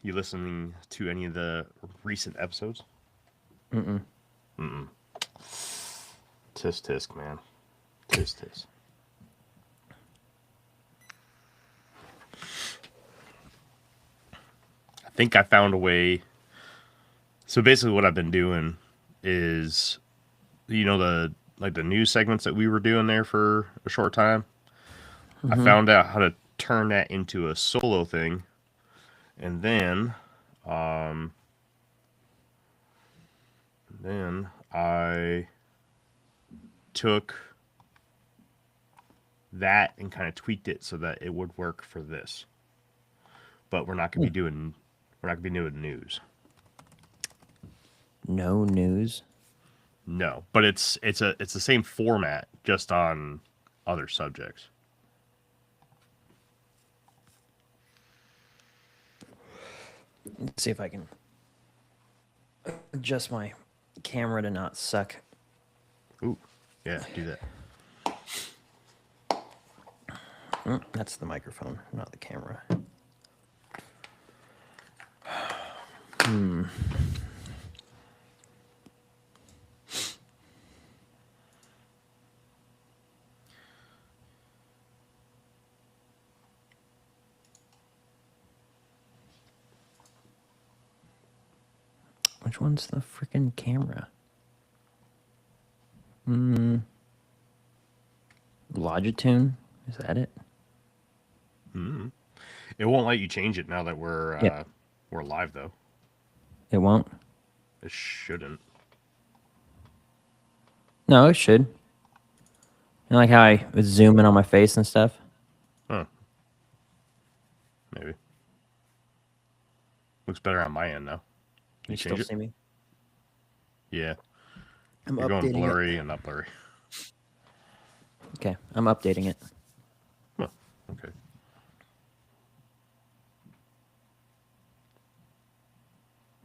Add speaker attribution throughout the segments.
Speaker 1: You listening to any of the recent episodes?
Speaker 2: Mm-mm.
Speaker 1: Mm-mm. Tisk tisk, man. Tisk tisk. I think I found a way. So basically, what I've been doing is, the like the news segments that we were doing there for a short time. I
Speaker 2: Mm-hmm.
Speaker 1: found out how to turn that into a solo thing, and then I took that and kind of tweaked it so that it would work for this. But we're not gonna be doing news.
Speaker 2: No news.
Speaker 1: No, but it's the same format, just on other subjects.
Speaker 2: Let's see if I can adjust my camera to not suck.
Speaker 1: Ooh, yeah, do that.
Speaker 2: That's the microphone, not the camera. Which one's the freaking camera? Logitune? Is that it?
Speaker 1: It won't let you change it now that
Speaker 2: Yep.
Speaker 1: we're live though.
Speaker 2: It won't.
Speaker 1: It shouldn't.
Speaker 2: No, it should. You know, like how I was zooming on my face and stuff?
Speaker 1: Huh? Maybe looks better on my end now. Can you
Speaker 2: You still
Speaker 1: change it?
Speaker 2: see me?
Speaker 1: Yeah,
Speaker 2: I'm
Speaker 1: you're going
Speaker 2: updating it.
Speaker 1: blurry and not blurry.
Speaker 2: Okay, I'm updating it.
Speaker 1: Huh. Okay.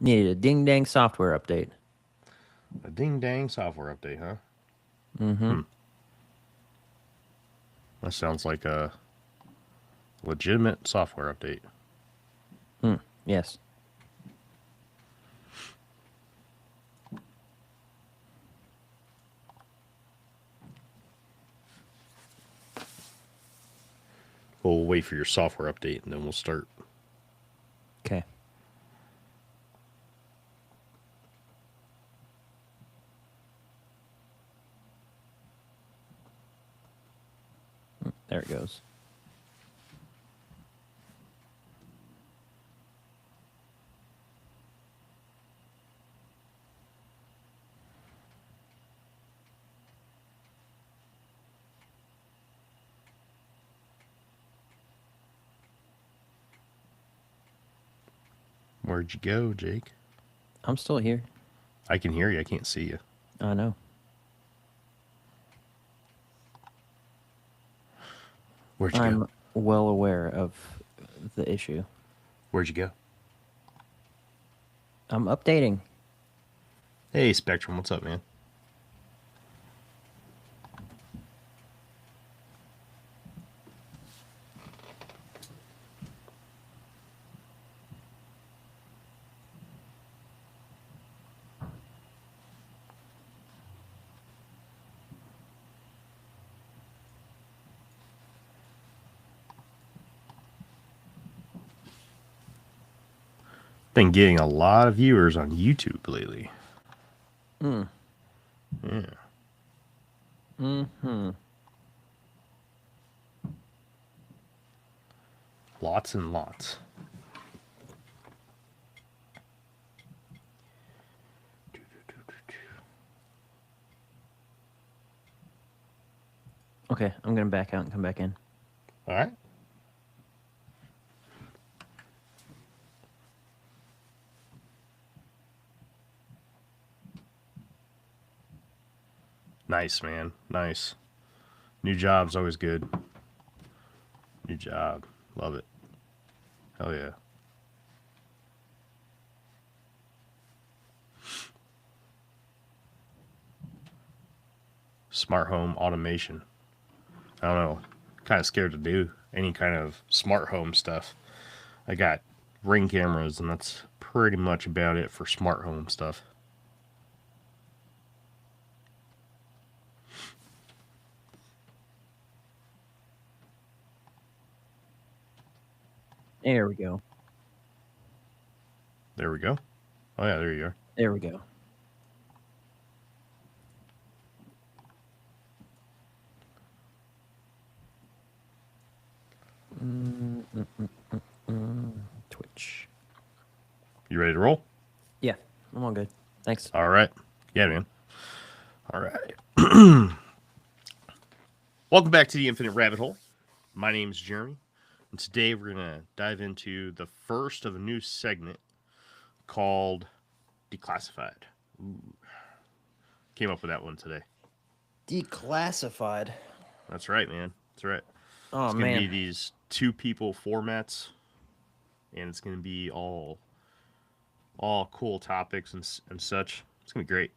Speaker 2: Needed a ding dang software update.
Speaker 1: A ding dang software update, huh?
Speaker 2: Mm-hmm.
Speaker 1: That sounds like a legitimate software update.
Speaker 2: Yes.
Speaker 1: We'll wait for your software update and then we'll start.
Speaker 2: Okay. There it goes.
Speaker 1: Where'd you go, Jake?
Speaker 2: I'm still here.
Speaker 1: I can hear you. I can't see you.
Speaker 2: I know.
Speaker 1: Where'd you go?
Speaker 2: I'm well aware of the issue.
Speaker 1: Where'd you go?
Speaker 2: I'm updating.
Speaker 1: Hey, Spectrum. What's up, man? Been getting a lot of viewers on YouTube lately. Yeah.
Speaker 2: Mm-hmm.
Speaker 1: Lots and lots.
Speaker 2: Okay, I'm gonna back out and come back in.
Speaker 1: All right. Nice, man. Nice. New job's always good. New job. Love it. Hell yeah. Smart home automation. I don't know. Kind of scared to do any kind of smart home stuff. I got Ring cameras, and that's pretty much about it for smart home stuff.
Speaker 2: There we go.
Speaker 1: There we go. Oh yeah, there you are.
Speaker 2: There we go. Twitch.
Speaker 1: You ready to roll?
Speaker 2: Yeah, I'm all good. Thanks.
Speaker 1: All right. Yeah, man. All right. Welcome back to the Infinite Rabbit Hole. My name's Jeremy, and today we're gonna dive into the first of a new segment called Declassified. Ooh. Came up with that one today.
Speaker 2: Declassified.
Speaker 1: That's right, man. That's right.
Speaker 2: Oh
Speaker 1: It's gonna be
Speaker 2: man.
Speaker 1: these two people formats, and it's gonna be all cool topics and such. It's gonna be great.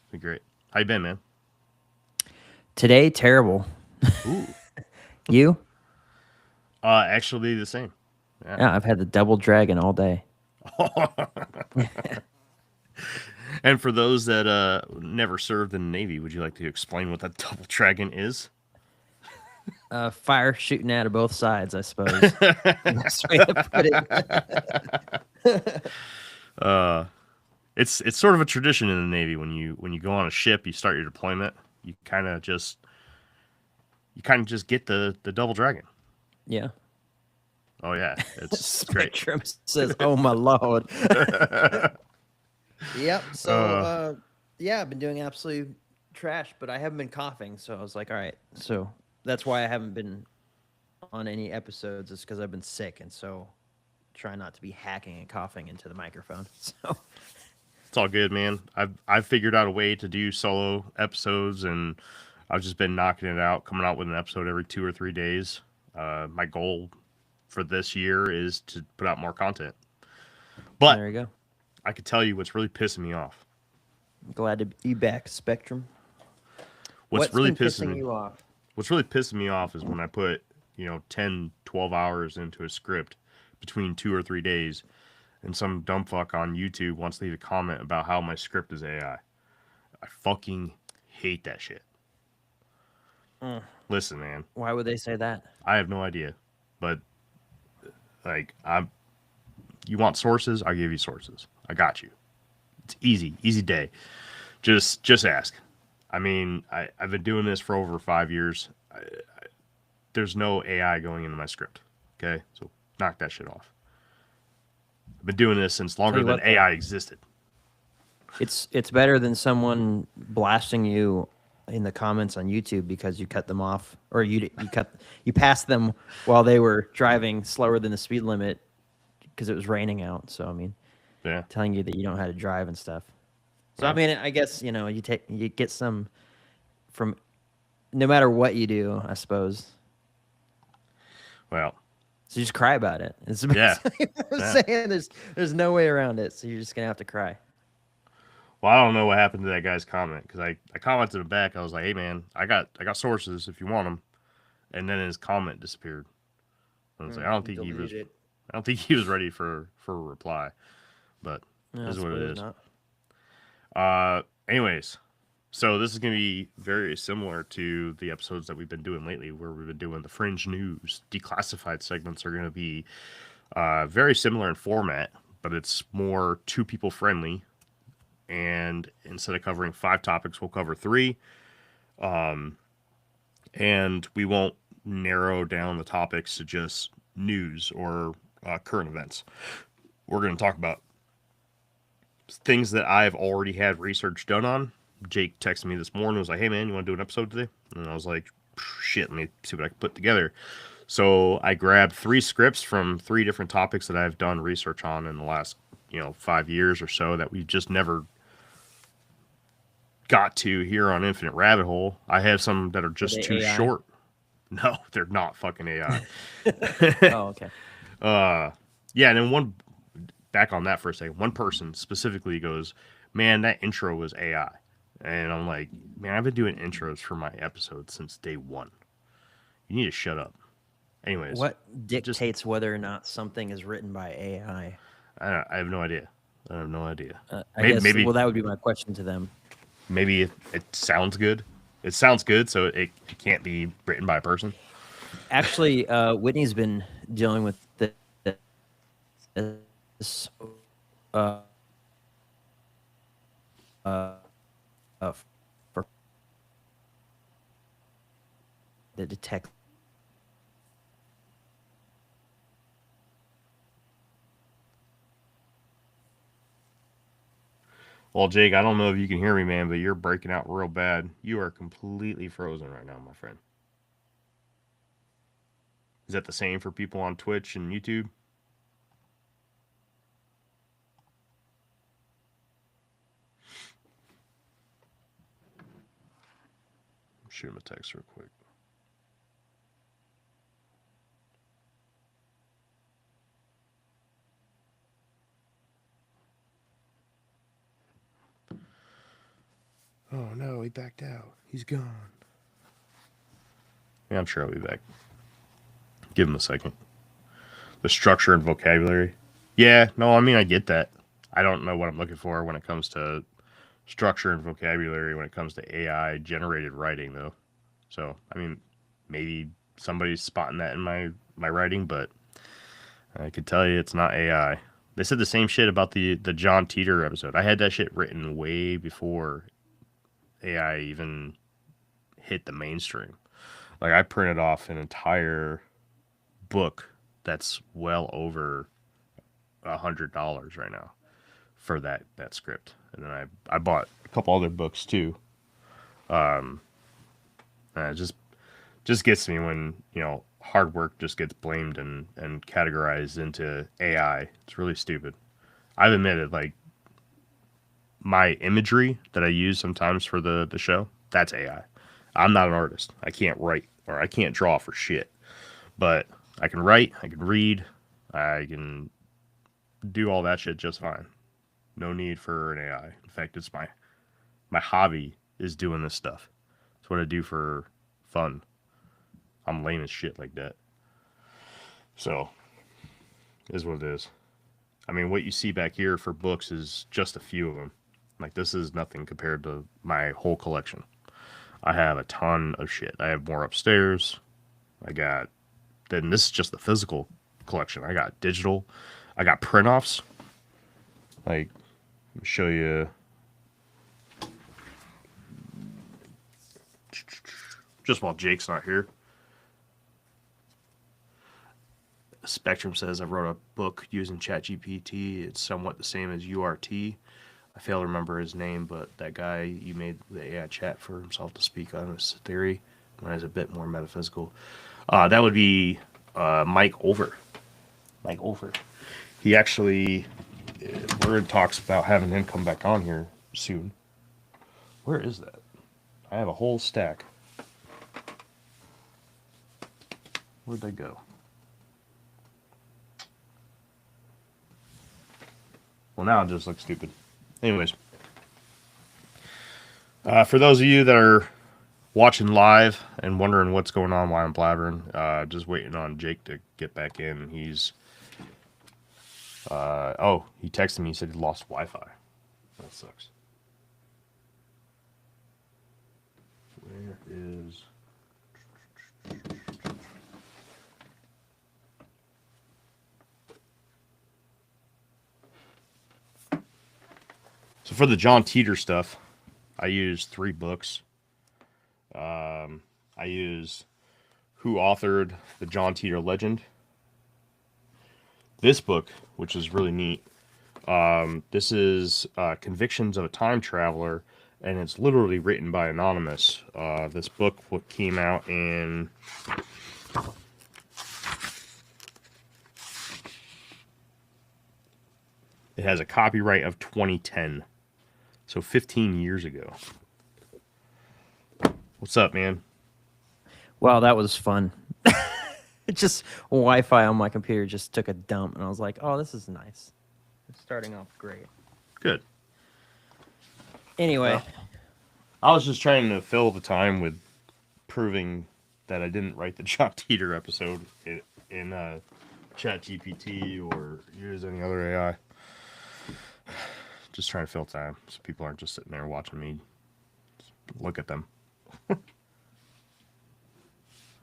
Speaker 1: It's gonna be great. How you been, man?
Speaker 2: Today, terrible.
Speaker 1: Ooh.
Speaker 2: You?
Speaker 1: Actually the same.
Speaker 2: Yeah, I've had the double dragon all day.
Speaker 1: And for those that never served in the Navy, would you like to explain what that double dragon is?
Speaker 2: Fire shooting out of both sides, I suppose. Best way to put it.
Speaker 1: It's sort of a tradition in the Navy when you go on a ship, you start your deployment, you kind of just get the double dragon.
Speaker 2: Yeah.
Speaker 1: Oh yeah, it's great.
Speaker 2: Spectrum says, "Oh my lord." Yep. So, yeah, I've been doing absolute trash, but I haven't been coughing, so I was like, all right. So that's why I haven't been on any episodes, is because I've been sick, and so try not to be hacking and coughing into the microphone. So
Speaker 1: It's all good, man. I've figured out a way to do solo episodes, and I've just been knocking it out, coming out with an episode every 2 or 3 days. My goal for this year is to put out more content. But
Speaker 2: there you go.
Speaker 1: I could tell you what's really pissing me off.
Speaker 2: I'm glad to be back, Spectrum.
Speaker 1: What's really
Speaker 2: been
Speaker 1: pissing
Speaker 2: you off?
Speaker 1: What's really pissing me off is when I put, 10, 12 hours into a script between 2 or 3 days, and some dumb fuck on YouTube wants to leave a comment about how my script is AI. I fucking hate that shit. Listen, man.
Speaker 2: Why would they say that?
Speaker 1: I have no idea, but you want sources? I'll give you sources. I got you. It's easy day. Just ask. I mean, I've been doing this for over 5 years. There's no AI going into my script. Okay, so knock that shit off. I've been doing this since longer than AI existed.
Speaker 2: It's better than someone blasting you in the comments on YouTube because you cut them off, or you passed them while they were driving slower than the speed limit because it was raining out. So I mean,
Speaker 1: Yeah,
Speaker 2: telling you that you don't know how to drive and stuff. So I mean, I guess you get some from no matter what you do, I suppose.
Speaker 1: well,
Speaker 2: So you just cry about it. It's
Speaker 1: yeah.
Speaker 2: I'm saying there's no way around it. So you're just gonna have to cry.
Speaker 1: Well, I don't know what happened to that guy's comment because I commented him back. I was like, "Hey, man, I got sources if you want them," and then his comment disappeared. I was like, I don't think he was ready for a reply, but this is what it is. Anyways, so this is going to be very similar to the episodes that we've been doing lately, where we've been doing the fringe news. Declassified segments are going to be very similar in format, but it's more two people friendly. And instead of covering 5 topics, we'll cover 3. And we won't narrow down the topics to just news or current events. We're going to talk about things that I've already had research done on. Jake texted me this morning, was like, "Hey man, you want to do an episode today?" And I was like, "Shit, let me see what I can put together." So I grabbed 3 scripts from 3 different topics that I've done research on in the last 5 years or so that we just never got to here on Infinite Rabbit Hole. I have some that are just too
Speaker 2: AI?
Speaker 1: short. No, they're not fucking AI.
Speaker 2: Oh, okay.
Speaker 1: Yeah, and then back on that for a second, one person specifically goes, "Man, that intro was AI." And I'm like, "Man, I've been doing intros for my episodes since day 1. You need to shut up." Anyways,
Speaker 2: What
Speaker 1: just
Speaker 2: dictates whether or not something is written by AI?
Speaker 1: I have no idea. I have no idea.
Speaker 2: I
Speaker 1: Maybe
Speaker 2: guess.
Speaker 1: maybe
Speaker 2: Well, that would be my question to them.
Speaker 1: maybe it sounds good. It sounds good, so it can't be written by a person.
Speaker 2: Actually, Whitney's been dealing with this uh, for that detects.
Speaker 1: Well, Jake, I don't know if you can hear me, man, but you're breaking out real bad. You are completely frozen right now, my friend. Is that the same for people on Twitch and YouTube? Shoot him a text real quick. Oh no, he backed out. He's gone. Yeah, I'm sure I'll be back. Give him a second. The structure and vocabulary. Yeah, no, I mean, I get that. I don't know what I'm looking for when it comes to structure and vocabulary when it comes to AI generated writing, though. So, I mean, maybe somebody's spotting that in my writing, but I could tell you it's not AI. They said the same shit about the John Teeter episode. I had that shit written way before AI even hit the mainstream. Like I printed off an entire book that's well over $100 right now for that script, and then I bought a couple other books too. And it just gets me when hard work just gets blamed and categorized into AI. It's really stupid. I've admitted like my imagery that I use sometimes for the show, that's AI. I'm not an artist. I can't write or I can't draw for shit. But I can write, I can read, I can do all that shit just fine. No need for an AI. In fact, it's my hobby is doing this stuff. It's what I do for fun. I'm lame as shit like that. So, is what it is. I mean, what you see back here for books is just a few of them. Like this is nothing compared to my whole collection. I have a ton of shit. I have more upstairs. I got then this is just the physical collection. I got digital. I got print offs. Like let me show you just while Jake's not here. Spectrum says I wrote a book using ChatGPT. It's somewhat the same as URT. I fail to remember his name, but that guy you made the AI chat for himself to speak on his theory. Mine is a bit more metaphysical. That would be Mike Over. Mike Over. He actually, we're in talks about having him come back on here soon. Where is that? I have a whole stack. Where'd they go? Well, now it just looks stupid. Anyways, for those of you that are watching live and wondering what's going on while I'm blabbering, just waiting on Jake to get back in. He's he texted me. He said he lost Wi-Fi. That sucks. Where is? So for the John Teeter stuff, I use 3 books. I use Who Authored the John Teeter Legend. This book, which is really neat, this is Convictions of a Time Traveler, and it's literally written by Anonymous. This book came out in... It has a copyright of 2010. So 15 years ago. What's up, man?
Speaker 2: Wow, that was fun. It just Wi-Fi on my computer just took a dump, and I was like, "Oh, this is nice. It's starting off great."
Speaker 1: Good.
Speaker 2: Anyway,
Speaker 1: Well, I was just trying to fill the time with proving that I didn't write the John Teeter episode in Chat GPT or use any other AI. Just trying to fill time so people aren't just sitting there watching me look at them.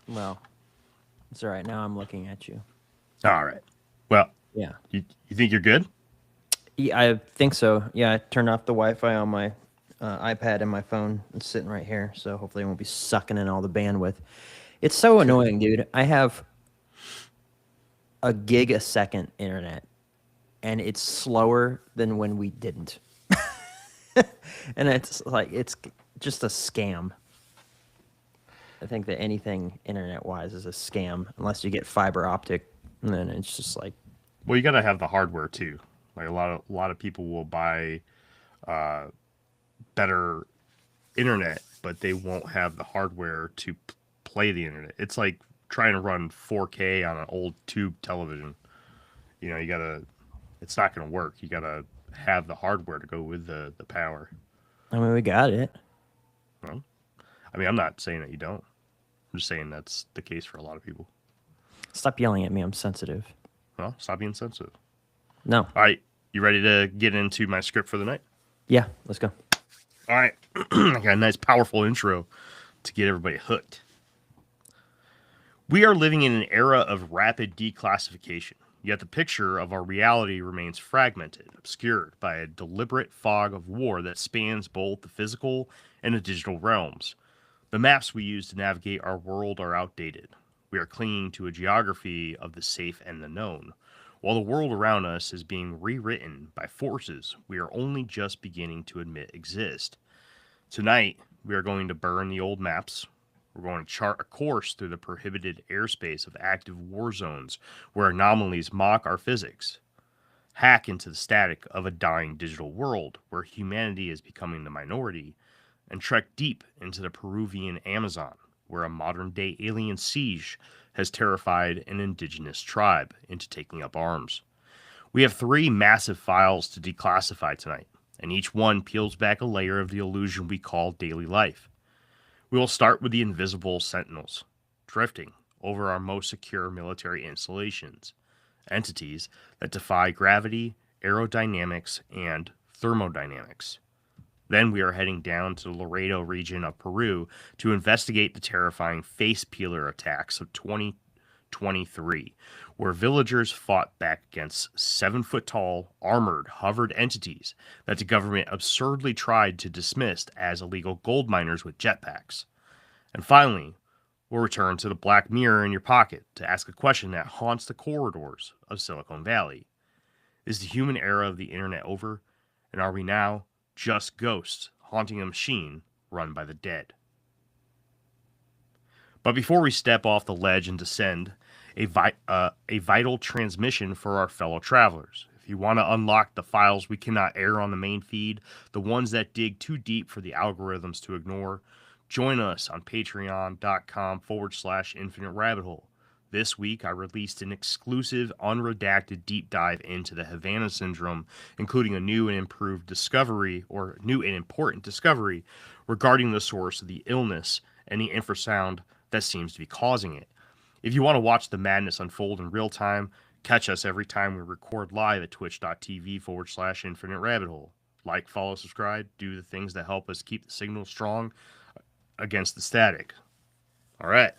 Speaker 2: Well, it's all right. Now I'm looking at you.
Speaker 1: All right. Well,
Speaker 2: Yeah.
Speaker 1: you think you're good?
Speaker 2: Yeah, I think so. Yeah, I turned off the Wi-Fi on my iPad and my phone. It's sitting right here, so hopefully it won't be sucking in all the bandwidth. It's so annoying, dude. I have a gig a second internet, and it's slower than when we didn't. And it's like it's just a scam. I think that anything internet-wise is a scam unless you get fiber optic, and then it's just like,
Speaker 1: Well, you got to have the hardware too. Like a lot of people will buy better internet, but they won't have the hardware to play the internet. It's like trying to run 4K on an old tube television. You know, you gotta. It's not going to work. You gotta have the hardware to go with the power.
Speaker 2: I mean, we got it.
Speaker 1: Well, I mean, I'm not saying that you don't. I'm just saying that's the case for a lot of people.
Speaker 2: Stop yelling at me. I'm sensitive.
Speaker 1: Well, stop being sensitive.
Speaker 2: No.
Speaker 1: All right, you ready to get into my script for the night?
Speaker 2: Yeah, let's go.
Speaker 1: All right, I got a nice, powerful intro to get everybody hooked. We are living in an era of rapid declassification, yet the picture of our reality remains fragmented, obscured by a deliberate fog of war that spans both the physical and the digital realms. The maps we use to navigate our world are outdated. We are clinging to a geography of the safe and the known, while the world around us is being rewritten by forces we are only just beginning to admit exist. Tonight, we are going to burn the old maps. We're going to chart a course through the prohibited airspace of active war zones where anomalies mock our physics. Hack into the static of a dying digital world where humanity is becoming the minority, and trek deep into the Peruvian Amazon, where a modern-day alien siege has terrified an indigenous tribe into taking up arms. We have 3 massive files to declassify tonight, and each one peels back a layer of the illusion we call daily life. We will start with the invisible sentinels, drifting over our most secure military installations, entities that defy gravity, aerodynamics, and thermodynamics. Then we are heading down to the Laredo region of Peru to investigate the terrifying face peeler attacks of 2023, where villagers fought back against 7-foot-tall, armored, hovered entities that the government absurdly tried to dismiss as illegal gold miners with jetpacks. And finally, we'll return to the black mirror in your pocket to ask a question that haunts the corridors of Silicon Valley. Is the human era of the internet over, and are we now just ghosts haunting a machine run by the dead? But before we step off the ledge and descend, a vital transmission for our fellow travelers. If you want to unlock the files we cannot air on the main feed, the ones that dig too deep for the algorithms to ignore, join us on patreon.com/infinite rabbit hole. This week, I released an exclusive, unredacted deep dive into the Havana Syndrome, including a new and improved discovery, or new and important discovery, regarding the source of the illness and the infrasound that seems to be causing it. If you want to watch the madness unfold in real time, catch us every time we record live at twitch.tv/infinite rabbit hole. Like, follow, subscribe, do the things that help us keep the signal strong against the static. All right,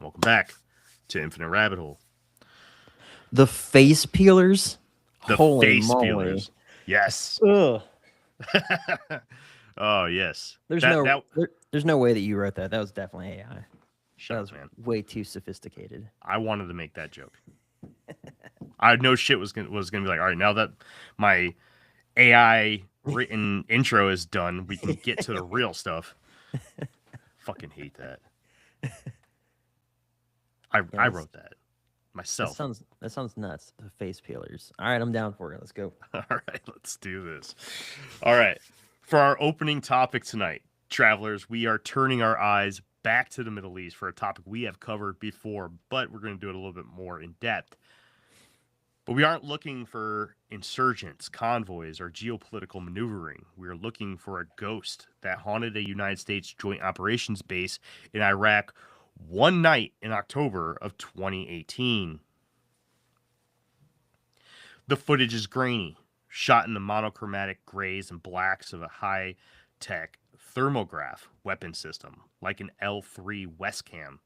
Speaker 1: welcome back to Infinite Rabbit Hole.
Speaker 2: The face peelers?
Speaker 1: The
Speaker 2: Holy
Speaker 1: face
Speaker 2: moly.
Speaker 1: peelers. Yes.
Speaker 2: Ugh.
Speaker 1: Oh, yes.
Speaker 2: There's no way that you wrote that. That was definitely AI.
Speaker 1: Shut
Speaker 2: That
Speaker 1: up,
Speaker 2: was
Speaker 1: man.
Speaker 2: way too sophisticated.
Speaker 1: I wanted to make that joke. I know shit was gonna be like, all right, now that my AI written intro is done, we can get to the real stuff. Fucking hate that. I wrote that myself.
Speaker 2: That sounds nuts. The face peelers. All right, I'm down for it. Let's go.
Speaker 1: All right, let's do this. All right. For our opening topic tonight, travelers, we are turning our eyes back to the Middle East for a topic we have covered before, but we're going to do it a little bit more in depth. But we aren't looking for insurgents, convoys, or geopolitical maneuvering. We are looking for a ghost that haunted a United States joint operations base in Iraq one night in October of 2018. The footage is grainy, shot in the monochromatic grays and blacks of a high tech thermograph weapon system, like an L3 Westcam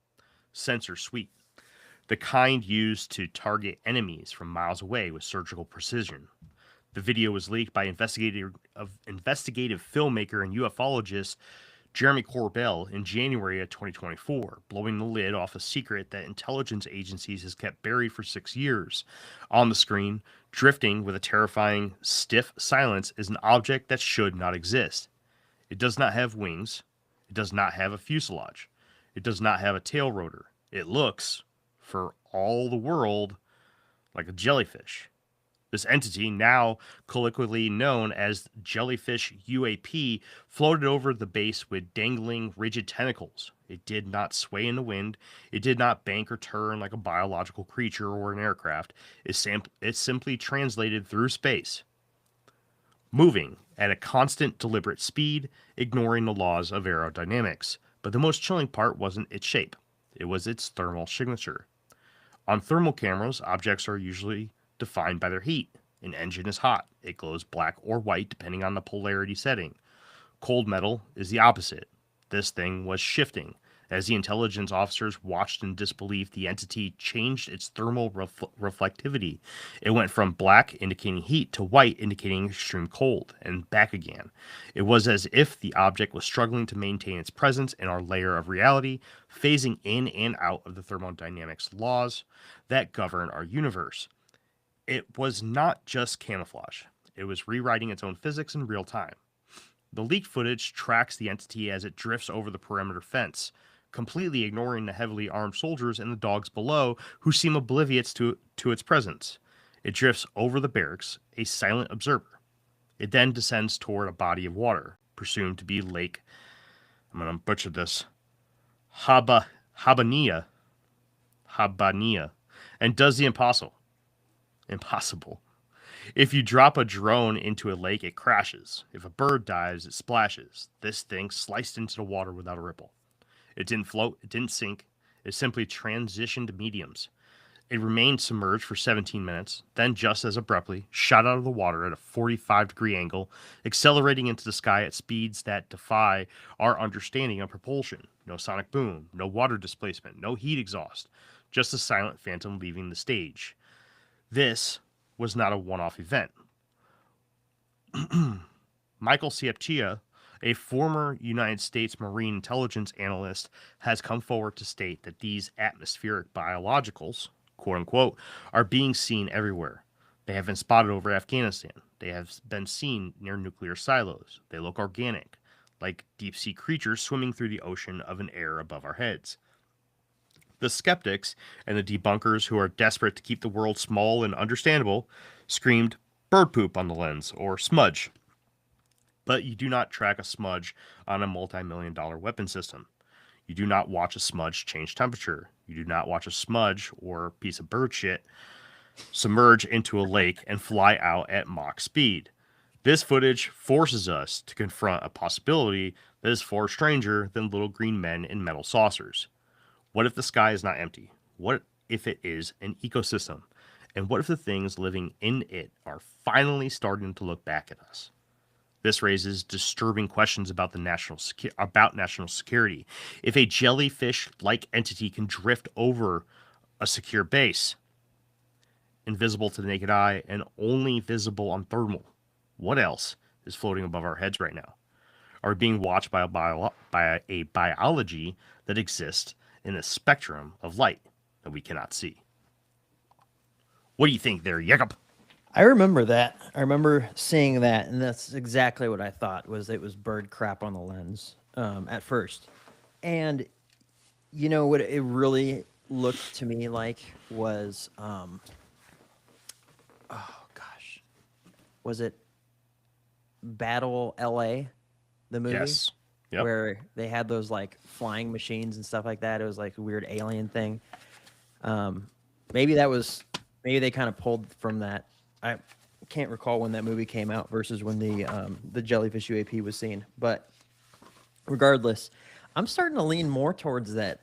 Speaker 1: sensor suite, the kind used to target enemies from miles away with surgical precision. The video was leaked by investigative filmmaker and ufologist Jeremy Corbell in January of 2024, blowing the lid off a secret that intelligence agencies has kept buried for 6 years. On the screen, drifting with a terrifying, stiff silence, is an object that should not exist. It does not have wings. It does not have a fuselage. It does not have a tail rotor. It looks, for all the world, like a jellyfish. This entity, now colloquially known as Jellyfish UAP, floated over the base with dangling, rigid tentacles. It did not sway in the wind. It did not bank or turn like a biological creature or an aircraft. It simply translated through space, moving at a constant, deliberate speed, ignoring the laws of aerodynamics. But the most chilling part wasn't its shape, it was its thermal signature. On thermal cameras, objects are usually defined by their heat. An engine is hot. It glows black or white depending on the polarity setting. Cold metal is the opposite. This thing was shifting. As the intelligence officers watched in disbelief, the entity changed its thermal reflectivity. It went from black, indicating heat, to white, indicating extreme cold, and back again. It was as if the object was struggling to maintain its presence in our layer of reality, phasing in and out of the thermodynamics laws that govern our universe. It was not just camouflage, it was rewriting its own physics in real time. The leaked footage tracks the entity as it drifts over the perimeter fence, completely ignoring the heavily armed soldiers and the dogs below who seem oblivious to its presence. It drifts over the barracks, a silent observer. It then descends toward a body of water, presumed to be Lake, I'm going to butcher this, Habania, and does the impossible. Impossible. If you drop a drone into a lake, it crashes. If a bird dives, it splashes. This thing sliced into the water without a ripple. It didn't float, it didn't sink, it simply transitioned mediums. It remained submerged for 17 minutes, then just as abruptly shot out of the water at a 45-degree angle, accelerating into the sky at speeds that defy our understanding of propulsion. No sonic boom, no water displacement, no heat exhaust, just a silent phantom leaving the stage. This was not a one-off event. Michael Ciapcia, a former United States Marine intelligence analyst, has come forward to state that these atmospheric biologicals, quote unquote, are being seen everywhere. They have been spotted over Afghanistan. They have been seen near nuclear silos. They look organic, like deep sea creatures swimming through the ocean of an air above our heads. The skeptics and the debunkers who are desperate to keep the world small and understandable screamed bird poop on the lens or smudge. But you do not track a smudge on a multi-million-dollar weapon system. You do not watch a smudge change temperature. You do not watch a smudge or piece of bird shit submerge into a lake and fly out at Mach speed. This footage forces us to confront a possibility that is far stranger than little green men in metal saucers. What if the sky is not empty? What if it is an ecosystem? And what if the things living in it are finally starting to look back at us? This raises disturbing questions about national security. If a jellyfish-like entity can drift over a secure base, invisible to the naked eye and only visible on thermal, what else is floating above our heads right now? Are we being watched by a biology that exists in a spectrum of light that we cannot see? What do you think there, Jacob?
Speaker 2: I remember that. I remember seeing that, and that's exactly what I thought was it was bird crap on the lens at first. And you know what it really looked to me like was, oh gosh, was it Battle LA, the movie?
Speaker 1: Yes. Yep.
Speaker 2: Where they had those like flying machines and stuff like that. It was like a weird alien thing. Maybe they kind of pulled from that. I can't recall when that movie came out versus when the Jellyfish UAP was seen. But regardless, I'm starting to lean more towards that.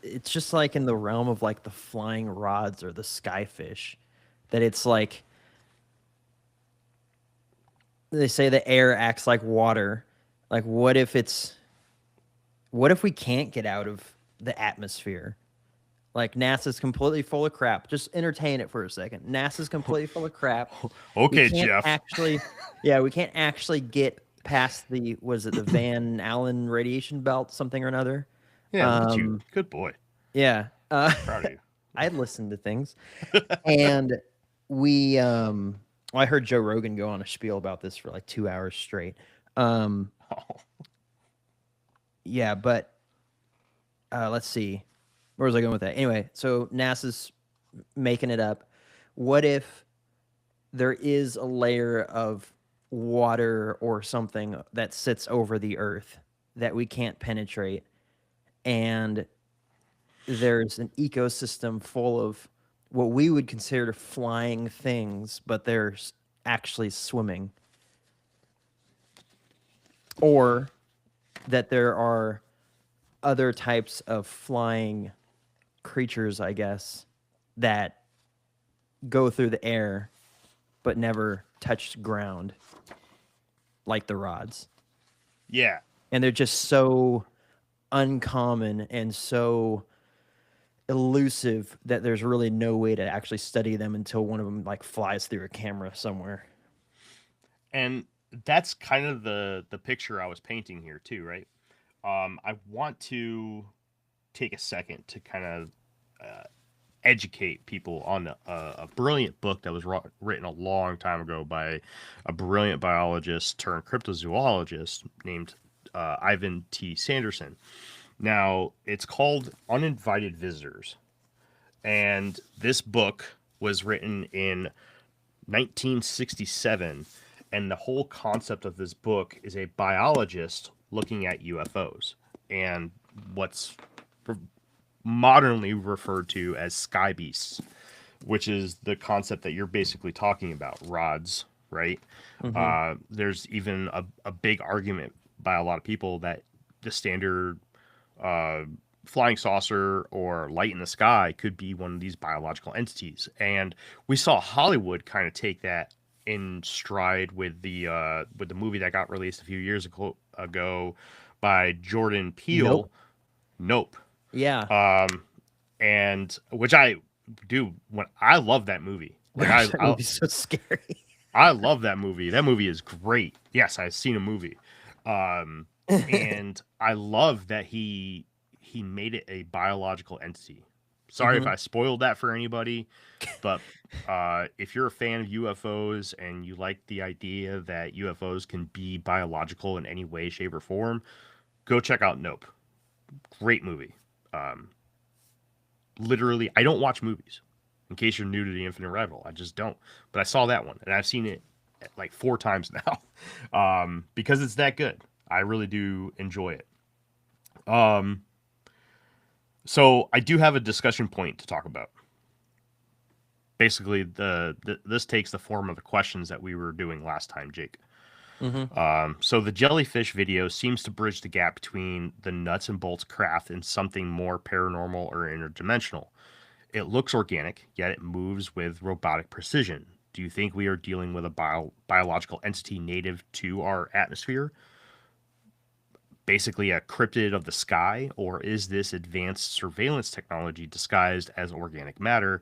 Speaker 2: it's just like in the realm of like the flying rods or the skyfish, that it's like they say the air acts like water. Like, what if we can't get out of the atmosphere? Like, NASA's completely full of crap. Just entertain it for a second. NASA's completely full of crap. We
Speaker 1: Okay,
Speaker 2: can't
Speaker 1: Jeff.
Speaker 2: actually, yeah, we can't actually get past the, was it the Van Allen radiation belt, something or another?
Speaker 1: Yeah, look at you.
Speaker 2: Um,
Speaker 1: Good boy.
Speaker 2: yeah.
Speaker 1: Proud of you.
Speaker 2: I listened to things, and we, well, I heard Joe Rogan go on a spiel about this for like 2 hours straight. Um,
Speaker 1: Oh.
Speaker 2: yeah, but let's see. Where was I going with that? Anyway, so NASA's making it up. What if there is a layer of water or something that sits over the Earth that we can't penetrate, and there's an ecosystem full of what we would consider flying things, but they're actually swimming, or that there are other types of flying creatures, I guess, that go through the air but never touch ground, like the rods.
Speaker 1: Yeah.
Speaker 2: And they're just so uncommon and so elusive that there's really no way to actually study them until one of them like flies through a camera somewhere.
Speaker 1: And that's kind of the picture I was painting here too, right? I want to take a second to kind of educate people on a brilliant book that was written a long time ago by a brilliant biologist turned cryptozoologist named Ivan T. Sanderson. Now, it's called Uninvited Visitors. And this book was written in 1967. And the whole concept of this book is a biologist looking at UFOs and what's modernly referred to as sky beasts, which is the concept that you're basically talking about, rods, right?
Speaker 2: Mm-hmm.
Speaker 1: There's even a big argument by a lot of people that the standard uh, flying saucer or light in the sky could be one of these biological entities. And we saw Hollywood kind of take that in stride with the movie that got released a few years ago by Jordan Peele.
Speaker 2: Nope.
Speaker 1: Nope.
Speaker 2: Yeah.
Speaker 1: And which I do when I love that movie. Like I,
Speaker 2: That
Speaker 1: I
Speaker 2: movie's so scary.
Speaker 1: I love that movie. That movie is great. Yes, I've seen a movie. Um, and I love that he made it a biological entity. Sorry if
Speaker 2: Mm-hmm.
Speaker 1: I spoiled that for anybody, but if you're a fan of UFOs and you like the idea that UFOs can be biological in any way, shape, or form, go check out Nope. Great movie. Um, Literally, I don't watch movies. In case you're new to the Infinite Rival, I just don't. But I saw that one, and I've seen it like 4 times now, because it's that good. I really do enjoy it. Um, so I do have a discussion point to talk about. Basically, this takes the form of the questions that we were doing last time, Jake.
Speaker 2: Mm-hmm.
Speaker 1: So the jellyfish video seems to bridge the gap between the nuts and bolts craft and something more paranormal or interdimensional. It looks organic, yet it moves with robotic precision. Do you think we are dealing with a biological entity native to our atmosphere? Basically, a cryptid of the sky? Or is this advanced surveillance technology disguised as organic matter?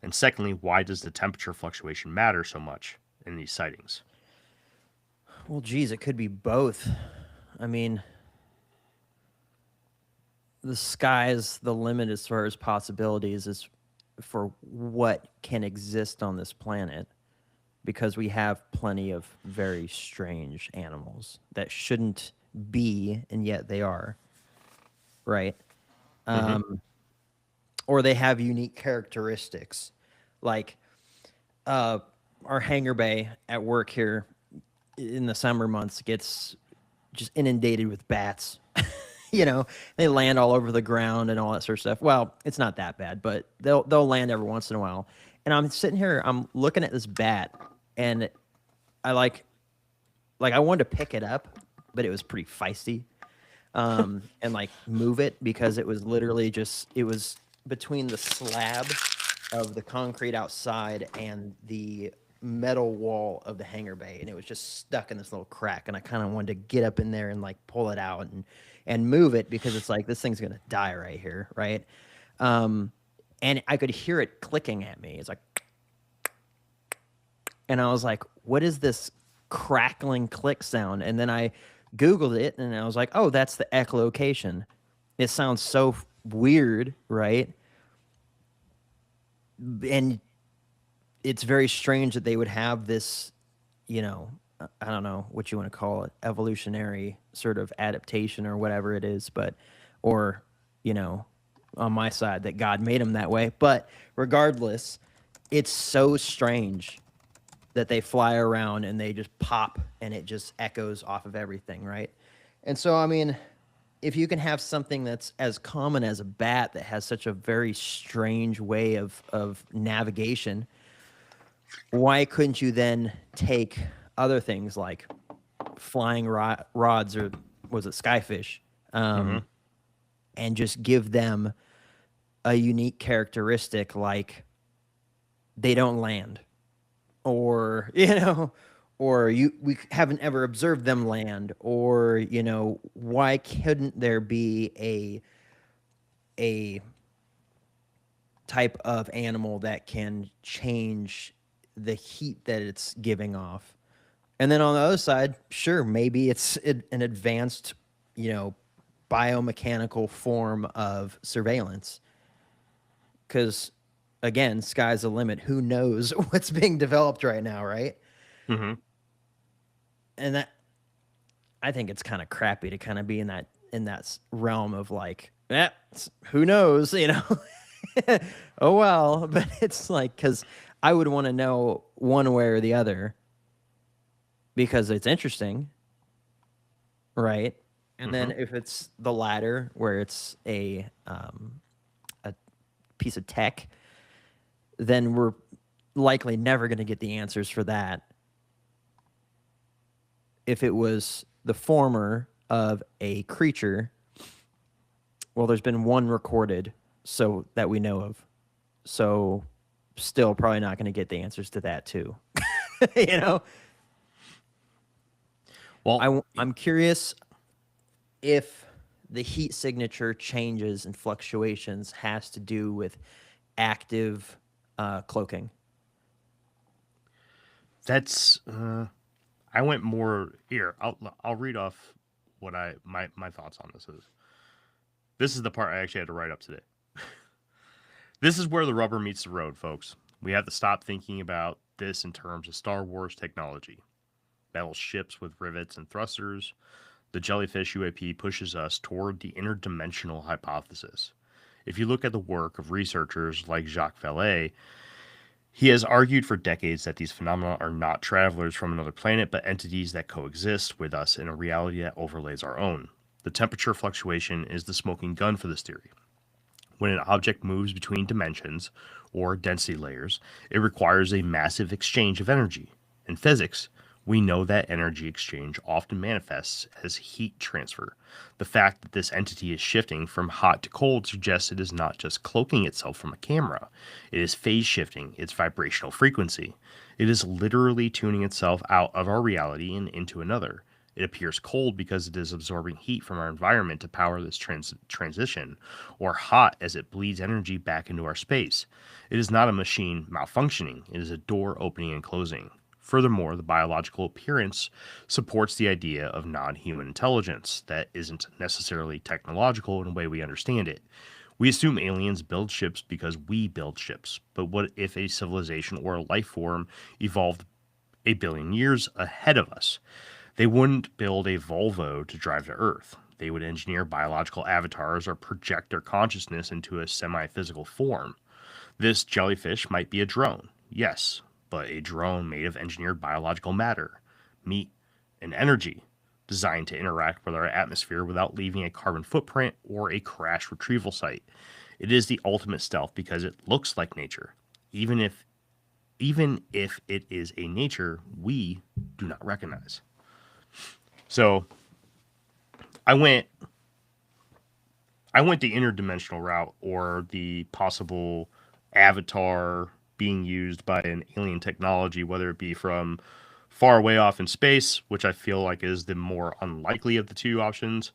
Speaker 1: And secondly, why does the temperature fluctuation matter so much in these sightings?
Speaker 2: Well, geez, it could be both. I mean, the sky's the limit as far as possibilities is for what can exist on this planet, because we have plenty of very strange animals that shouldn't be, and yet they are, right?
Speaker 1: Mm-hmm.
Speaker 2: Or they have unique characteristics. Like uh, our hangar bay at work here in the summer months gets just inundated with bats. You know, they land all over the ground and all that sort of stuff. Well, it's not that bad, but they'll land every once in a while. And I'm sitting here, I'm looking at this bat, and I like I wanted to pick it up, but it was pretty feisty. and like move it because it was literally just it was between the slab of the concrete outside and the metal wall of the hangar bay, and it was just stuck in this little crack. And I kind of wanted to get up in there and like pull it out and move it because it's like this thing's gonna die right here, right? Um, and I could hear it clicking at me. It's like, and I was like, what is this crackling click sound? And then I Googled it and I was like, oh, that's the echolocation. It sounds so weird, right? And it's very strange that they would have this, you know, I don't know what you want to call it, evolutionary sort of adaptation or whatever it is, but, or, you know, on my side that God made them that way. But regardless, it's so strange that they fly around and they just pop and it just echoes off of everything, right? And so, I mean, if you can have something that's as common as a bat that has such a very strange way of navigation, why couldn't you then take other things like flying rods or was it skyfish,
Speaker 1: Mm-hmm.
Speaker 2: and just give them a unique characteristic like they don't land or or we haven't ever observed them land or why couldn't there be a type of animal that can change the heat that it's giving off. And then on the other side, sure, maybe it's an advanced, biomechanical form of surveillance. Because again, sky's the limit. Who knows what's being developed right now, right?
Speaker 1: Mm-hmm.
Speaker 2: And that I think it's kind of crappy to kind of be in that realm of like, who knows, oh well. But it's like because I would want to know one way or the other because it's interesting, right? And
Speaker 1: Mm-hmm.
Speaker 2: then if it's the latter, where it's a piece of tech, then we're likely never going to get the answers for that. If it was the former of a creature, well, there's been one recorded, so that we know of. So, still probably not going to get the answers to that too. you know,
Speaker 1: Well,
Speaker 2: I'm curious if the heat signature changes and fluctuations has to do with active cloaking.
Speaker 1: that's I went more here. I'll read off what my thoughts on this is. This is the part I actually had to write up today. This is where the rubber meets the road, folks. We have to stop thinking about this in terms of Star Wars technology. Metal ships with rivets and thrusters. The Jellyfish UAP pushes us toward the interdimensional hypothesis. If you look at the work of researchers like Jacques Vallée, he has argued for decades that these phenomena are not travelers from another planet, but entities that coexist with us in a reality that overlays our own. The temperature fluctuation is the smoking gun for this theory. When an object moves between dimensions or density layers, it requires a massive exchange of energy. In physics, we know that energy exchange often manifests as heat transfer. The fact that this entity is shifting from hot to cold suggests it is not just cloaking itself from a camera, it is phase shifting its vibrational frequency. It is literally tuning itself out of our reality and into another. It appears cold because it is absorbing heat from our environment to power this transition, or hot as it bleeds energy back into our space. It is not a machine malfunctioning, it is a door opening and closing. Furthermore, the biological appearance supports the idea of non human intelligence that isn't necessarily technological in the way we understand it. We assume aliens build ships because we build ships, but what if a civilization or a life form evolved a billion years ahead of us? They wouldn't build a Volvo to drive to Earth. They would engineer biological avatars or project their consciousness into a semi physical form. This jellyfish might be a drone, yes, but a drone made of engineered biological matter, meat, and energy, designed to interact with our atmosphere without leaving a carbon footprint or a crash retrieval site. It is the ultimate stealth because it looks like nature, even if it is a nature we do not recognize. So I went. I went the interdimensional route, or the possible avatar being used by an alien technology, whether it be from far away off in space, which I feel like is the more unlikely of the two options,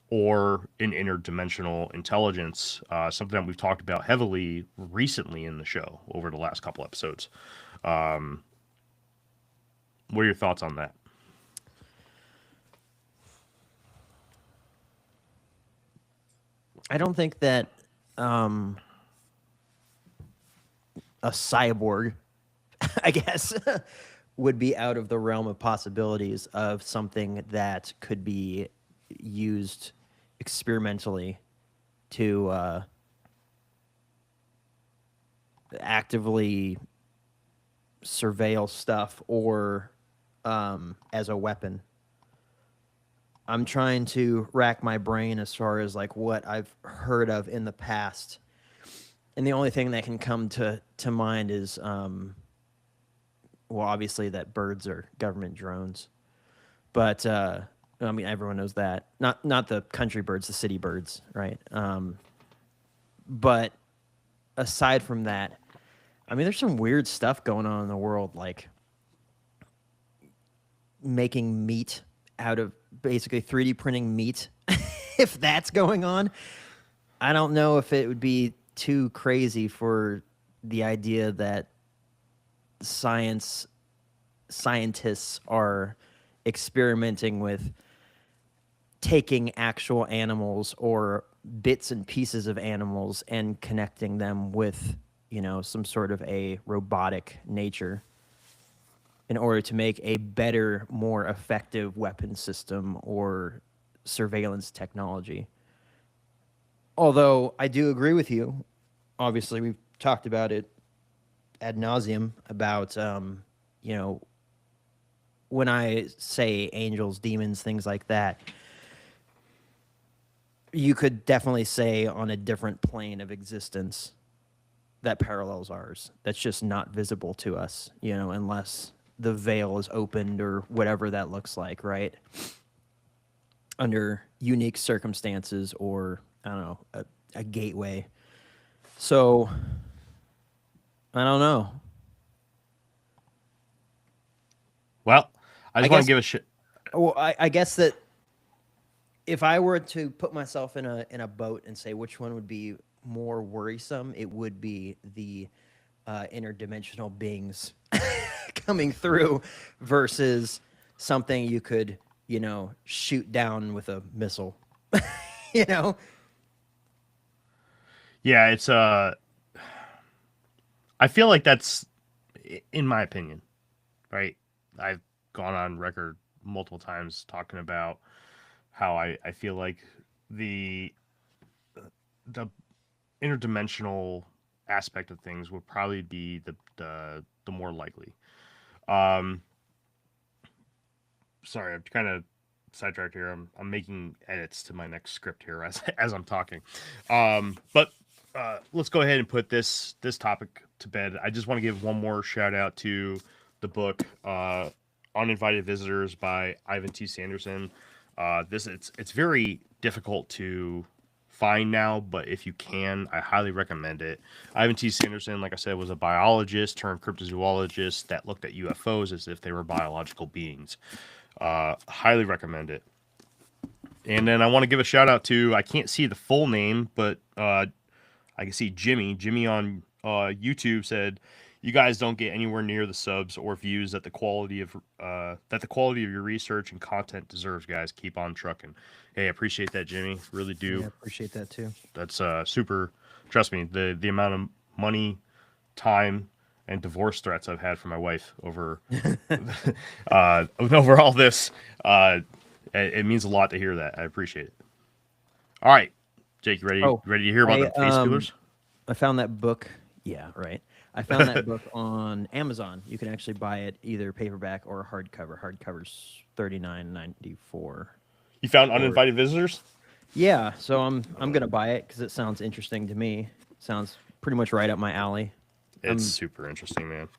Speaker 1: or an interdimensional intelligence, something that we've talked about heavily recently in the show over the last couple episodes. What are your thoughts on that?
Speaker 2: I don't think that a cyborg, I guess, would be out of the realm of possibilities of something that could be used experimentally to actively surveil stuff or as a weapon. I'm trying to rack my brain as far as like what I've heard of in the past, and the only thing that can come to mind is well, obviously that birds are government drones, but I mean everyone knows that. Not the country birds, the city birds, right? But aside from that, I mean, there's some weird stuff going on in the world, like making meat out of basically 3D printing meat. If that's going on, I don't know if it would be too crazy for the idea that scientists are experimenting with taking actual animals or bits and pieces of animals and connecting them with, you know, some sort of a robotic nature in order to make a better, more effective weapon system or surveillance technology. Although I do agree with you, obviously we've talked about it ad nauseum about, you know, when I say angels, demons, things like that, you could definitely say on a different plane of existence that parallels ours. That's just not visible to us, you know, unless the veil is opened or whatever that looks like, right? Under unique circumstances or, I don't know, a gateway. So, I don't know.
Speaker 1: Well, I just want to
Speaker 2: guess,
Speaker 1: give a shit.
Speaker 2: well, I guess that if I were to put myself in a boat and say which one would be more worrisome, it would be the interdimensional beings coming through versus something you could, you know, shoot down with a missile. You know?
Speaker 1: Yeah, it's I feel like that's, in my opinion, right? I've gone on record multiple times talking about how I feel like the the interdimensional aspect of things would probably be the more likely. Um, sorry, I'm kind of sidetracked here. I'm making edits to my next script here as I'm talking. But let's go ahead and put this topic to bed. I just want to give one more shout out to the book Uninvited Visitors by Ivan T. Sanderson. This it's very difficult to find now, but if you can, I highly recommend it. Ivan T. Sanderson, like I said, was a biologist turned cryptozoologist that looked at UFOs as if they were biological beings. Highly recommend it. And then I want to give a shout out to, I can't see the full name, but I can see Jimmy. Jimmy on YouTube said, "You guys don't get anywhere near the subs or views that the quality of your research and content deserves, guys. Keep on trucking." Hey, I appreciate that, Jimmy. Really do.
Speaker 2: Yeah, appreciate that too.
Speaker 1: That's super. Trust me, the amount of money, time, and divorce threats I've had from my wife over over all this, it means a lot to hear that. I appreciate it. All right, Jake, you ready?
Speaker 2: Oh,
Speaker 1: Ready to hear about the face peelers?
Speaker 2: I found that book. Yeah, right. I found that book on Amazon. You can actually buy it either paperback or hardcover. Hardcover's $39.94.
Speaker 1: You found Uninvited Visitors?
Speaker 2: Yeah, so I'm gonna buy it because it sounds interesting to me. Sounds pretty much right up my alley.
Speaker 1: It's super interesting, man.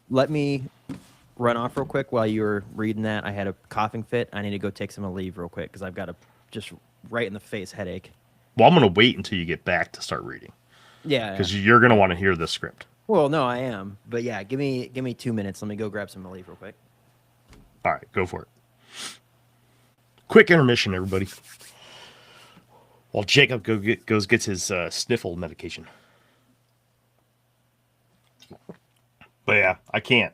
Speaker 2: Let me run off real quick while you were reading that. I had a coughing fit. I need to go take some leave real quick because I've got a just right in the face headache.
Speaker 1: Well, I'm going to wait until you get back to start reading
Speaker 2: Yeah.
Speaker 1: because you're going to want to hear the script.
Speaker 2: Well, no, I am. But yeah, give me 2 minutes. Let me go grab some relief real quick.
Speaker 1: All right, go for it. Quick intermission, everybody. While Jacob gets his sniffle medication. But yeah, I can't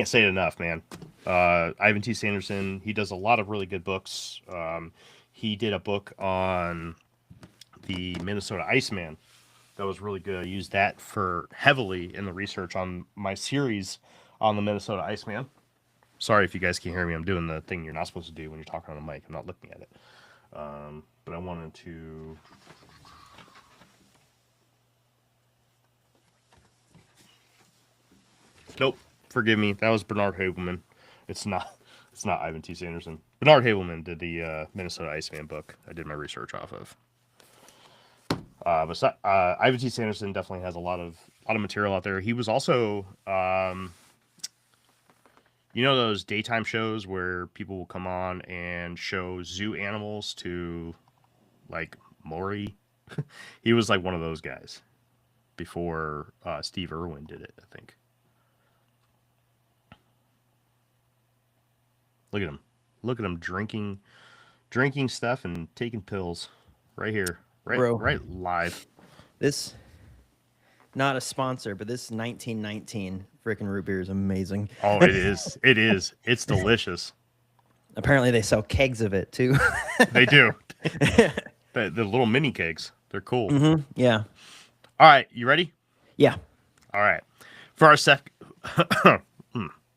Speaker 1: say it enough, man. Ivan T. Sanderson, he does a lot of really good books. He did a book on the Minnesota Iceman that was really good. I used that for heavily in the research on my series on the Minnesota Iceman. Sorry if you guys can't hear me. I'm doing the thing you're not supposed to do when you're talking on the mic. I'm not looking at it. But I wanted to... Nope. Forgive me. That was Bernard Havelman. It's not Ivan T. Sanderson. Bernard Havelman did the Minnesota Iceman book I did my research off of. But Ivan T. Sanderson definitely has a lot of material out there. He was also, you know, those daytime shows where people will come on and show zoo animals to, like, Maury. He was like one of those guys before Steve Irwin did it, I think. Look at him. Look at him drinking stuff and taking pills right here. Right live.
Speaker 2: This, not a sponsor, but this 1919 freaking root beer is amazing.
Speaker 1: Oh, it is. It is. It's delicious.
Speaker 2: Apparently they sell kegs of it too.
Speaker 1: They do. The little mini kegs. They're cool.
Speaker 2: Mm-hmm. Yeah.
Speaker 1: All right. You ready?
Speaker 2: Yeah.
Speaker 1: All right. For our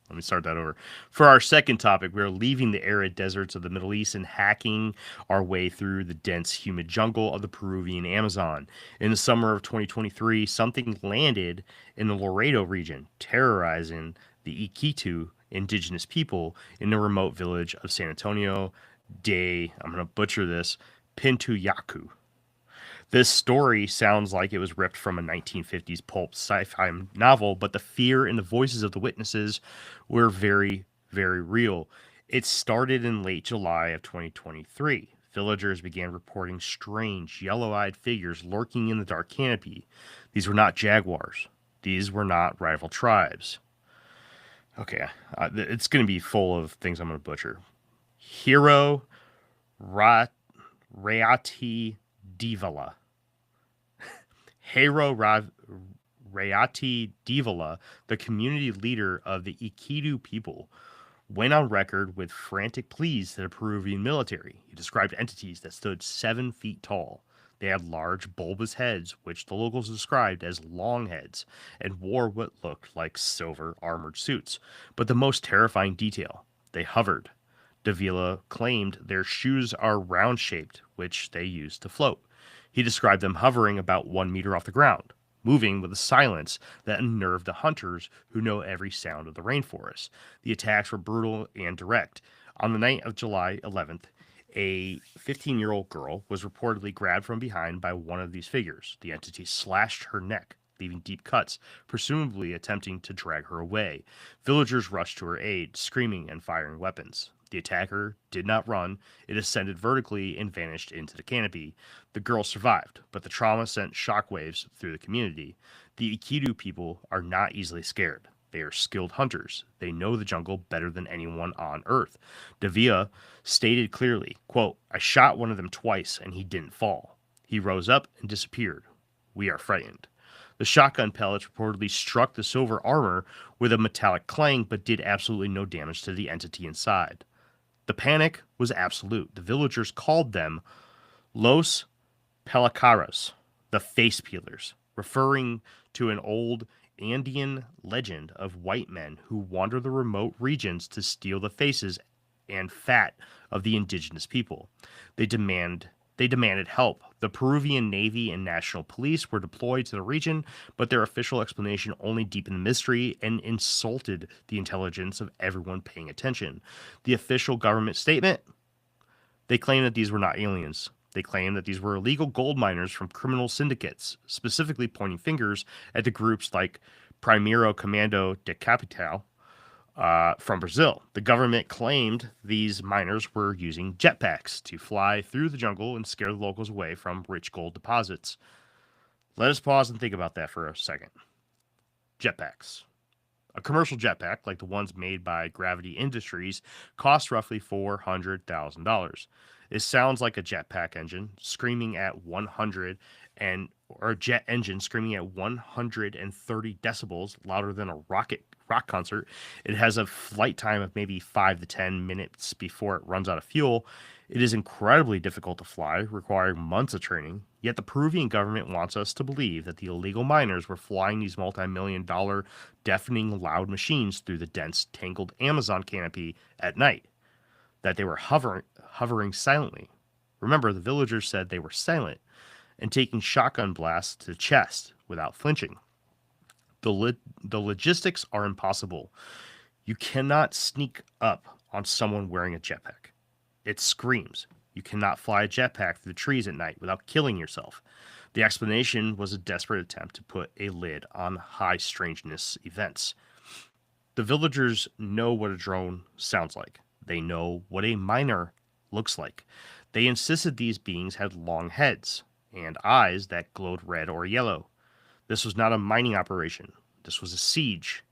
Speaker 1: let me start that over. For our second topic, we are leaving the arid deserts of the Middle East and hacking our way through the dense, humid jungle of the Peruvian Amazon. In the summer of 2023, something landed in the Laredo region, terrorizing the Iquitu indigenous people in the remote village of San Antonio de, I'm going to butcher this, Pintuyacu. This story sounds like it was ripped from a 1950s pulp sci-fi novel, but the fear in the voices of the witnesses were very, very real. It started in late July of 2023. Villagers began reporting strange, yellow-eyed figures lurking in the dark canopy. These were not jaguars. These were not rival tribes. Okay, it's going to be full of things I'm going to butcher. Hero Reati Divala. Hero Reati Divala, the community leader of the Iquitu people, went on record with frantic pleas to the Peruvian military. He described entities that stood 7 feet tall. They had large, bulbous heads, which the locals described as long heads, and wore what looked like silver armored suits. But the most terrifying detail, they hovered. Davila claimed their shoes are round-shaped, which they used to float. He described them hovering about 1 meter off the ground, moving with a silence that unnerved the hunters who know every sound of the rainforest. The attacks were brutal and direct. On the night of July 11th, a 15-year-old girl was reportedly grabbed from behind by one of these figures. The entity slashed her neck, leaving deep cuts, presumably attempting to drag her away. Villagers rushed to her aid, screaming and firing weapons. The attacker did not run. It ascended vertically and vanished into the canopy. The girl survived, but the trauma sent shockwaves through the community. The Iquitu people are not easily scared. They are skilled hunters. They know the jungle better than anyone on Earth. Davila stated clearly, quote, "I shot one of them twice and he didn't fall. He rose up and disappeared. We are frightened." The shotgun pellets reportedly struck the silver armor with a metallic clang, but did absolutely no damage to the entity inside. The panic was absolute. The villagers called them Los Pelacaros, the face peelers, referring to an old Andean legend of white men who wander the remote regions to steal the faces and fat of the indigenous people. They demanded help. The Peruvian Navy and National Police were deployed to the region, but their official explanation only deepened the mystery and insulted the intelligence of everyone paying attention. The official government statement, they claimed that these were not aliens. They claimed that these were illegal gold miners from criminal syndicates, specifically pointing fingers at the groups like Primero Comando de Capital, from Brazil. The government claimed these miners were using jetpacks to fly through the jungle and scare the locals away from rich gold deposits. Let us pause and think about that for a second. Jetpacks. A commercial jetpack, like the ones made by Gravity Industries, costs roughly $400,000. It sounds like a jetpack engine screaming at 100 and or a jet engine screaming at 130 decibels louder than a rock concert. It has a flight time of maybe 5 to 10 minutes before it runs out of fuel. It is incredibly difficult to fly, requiring months of training. Yet the Peruvian government wants us to believe that the illegal miners were flying these multi-million dollar deafening loud machines through the dense, tangled Amazon canopy at night, that they were hovering silently. Remember, the villagers said they were silent and taking shotgun blasts to the chest without flinching. The logistics are impossible. You cannot sneak up on someone wearing a jetpack. It screams. You cannot fly a jetpack through the trees at night without killing yourself. The explanation was a desperate attempt to put a lid on high strangeness events. The villagers know what a drone sounds like. They know what a miner looks like. They insisted these beings had long heads and eyes that glowed red or yellow. This was not a mining operation. This was a siege.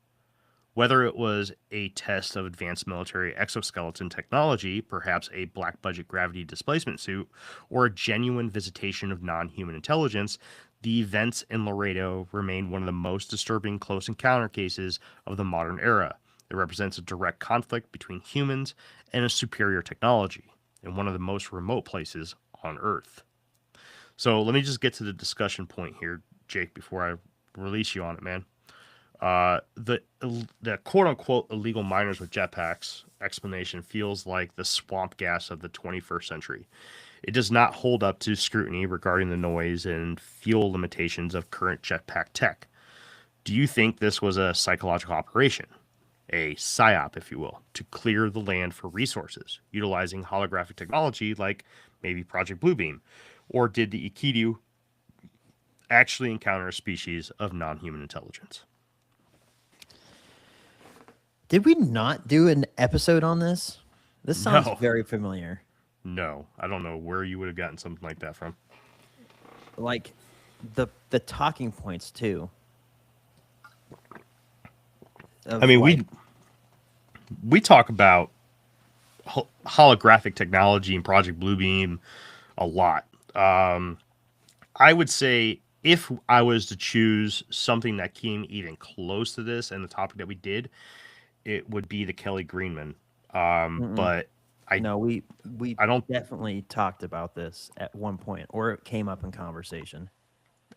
Speaker 1: Whether it was a test of advanced military exoskeleton technology, perhaps a black budget gravity displacement suit, or a genuine visitation of non human intelligence, the events in Laredo remain one of the most disturbing close encounter cases of the modern era. It represents a direct conflict between humans and a superior technology in one of the most remote places on Earth. So let me just get to the discussion point here, Jake, before I release you on it, man. The quote unquote illegal miners with jetpacks explanation feels like the swamp gas of the 21st century. It does not hold up to scrutiny regarding the noise and fuel limitations of current jetpack tech. Do you think this was a psychological operation, a psyop, if you will, to clear the land for resources, utilizing holographic technology like maybe Project Bluebeam? Or did the Ikidu actually encounter a species of non human intelligence?
Speaker 2: Did we not do an episode on this? This sounds
Speaker 1: No.
Speaker 2: very familiar.
Speaker 1: No, I don't know where you would have gotten something like that from.
Speaker 2: Like the talking points too.
Speaker 1: I mean, we talk about holographic technology and Project Bluebeam a lot. I would say if I was to choose something that came even close to this and the topic that we did, it would be the Kelly Greenman. But
Speaker 2: No, we
Speaker 1: I don't.
Speaker 2: definitely talked about this at one point, or it came up in conversation.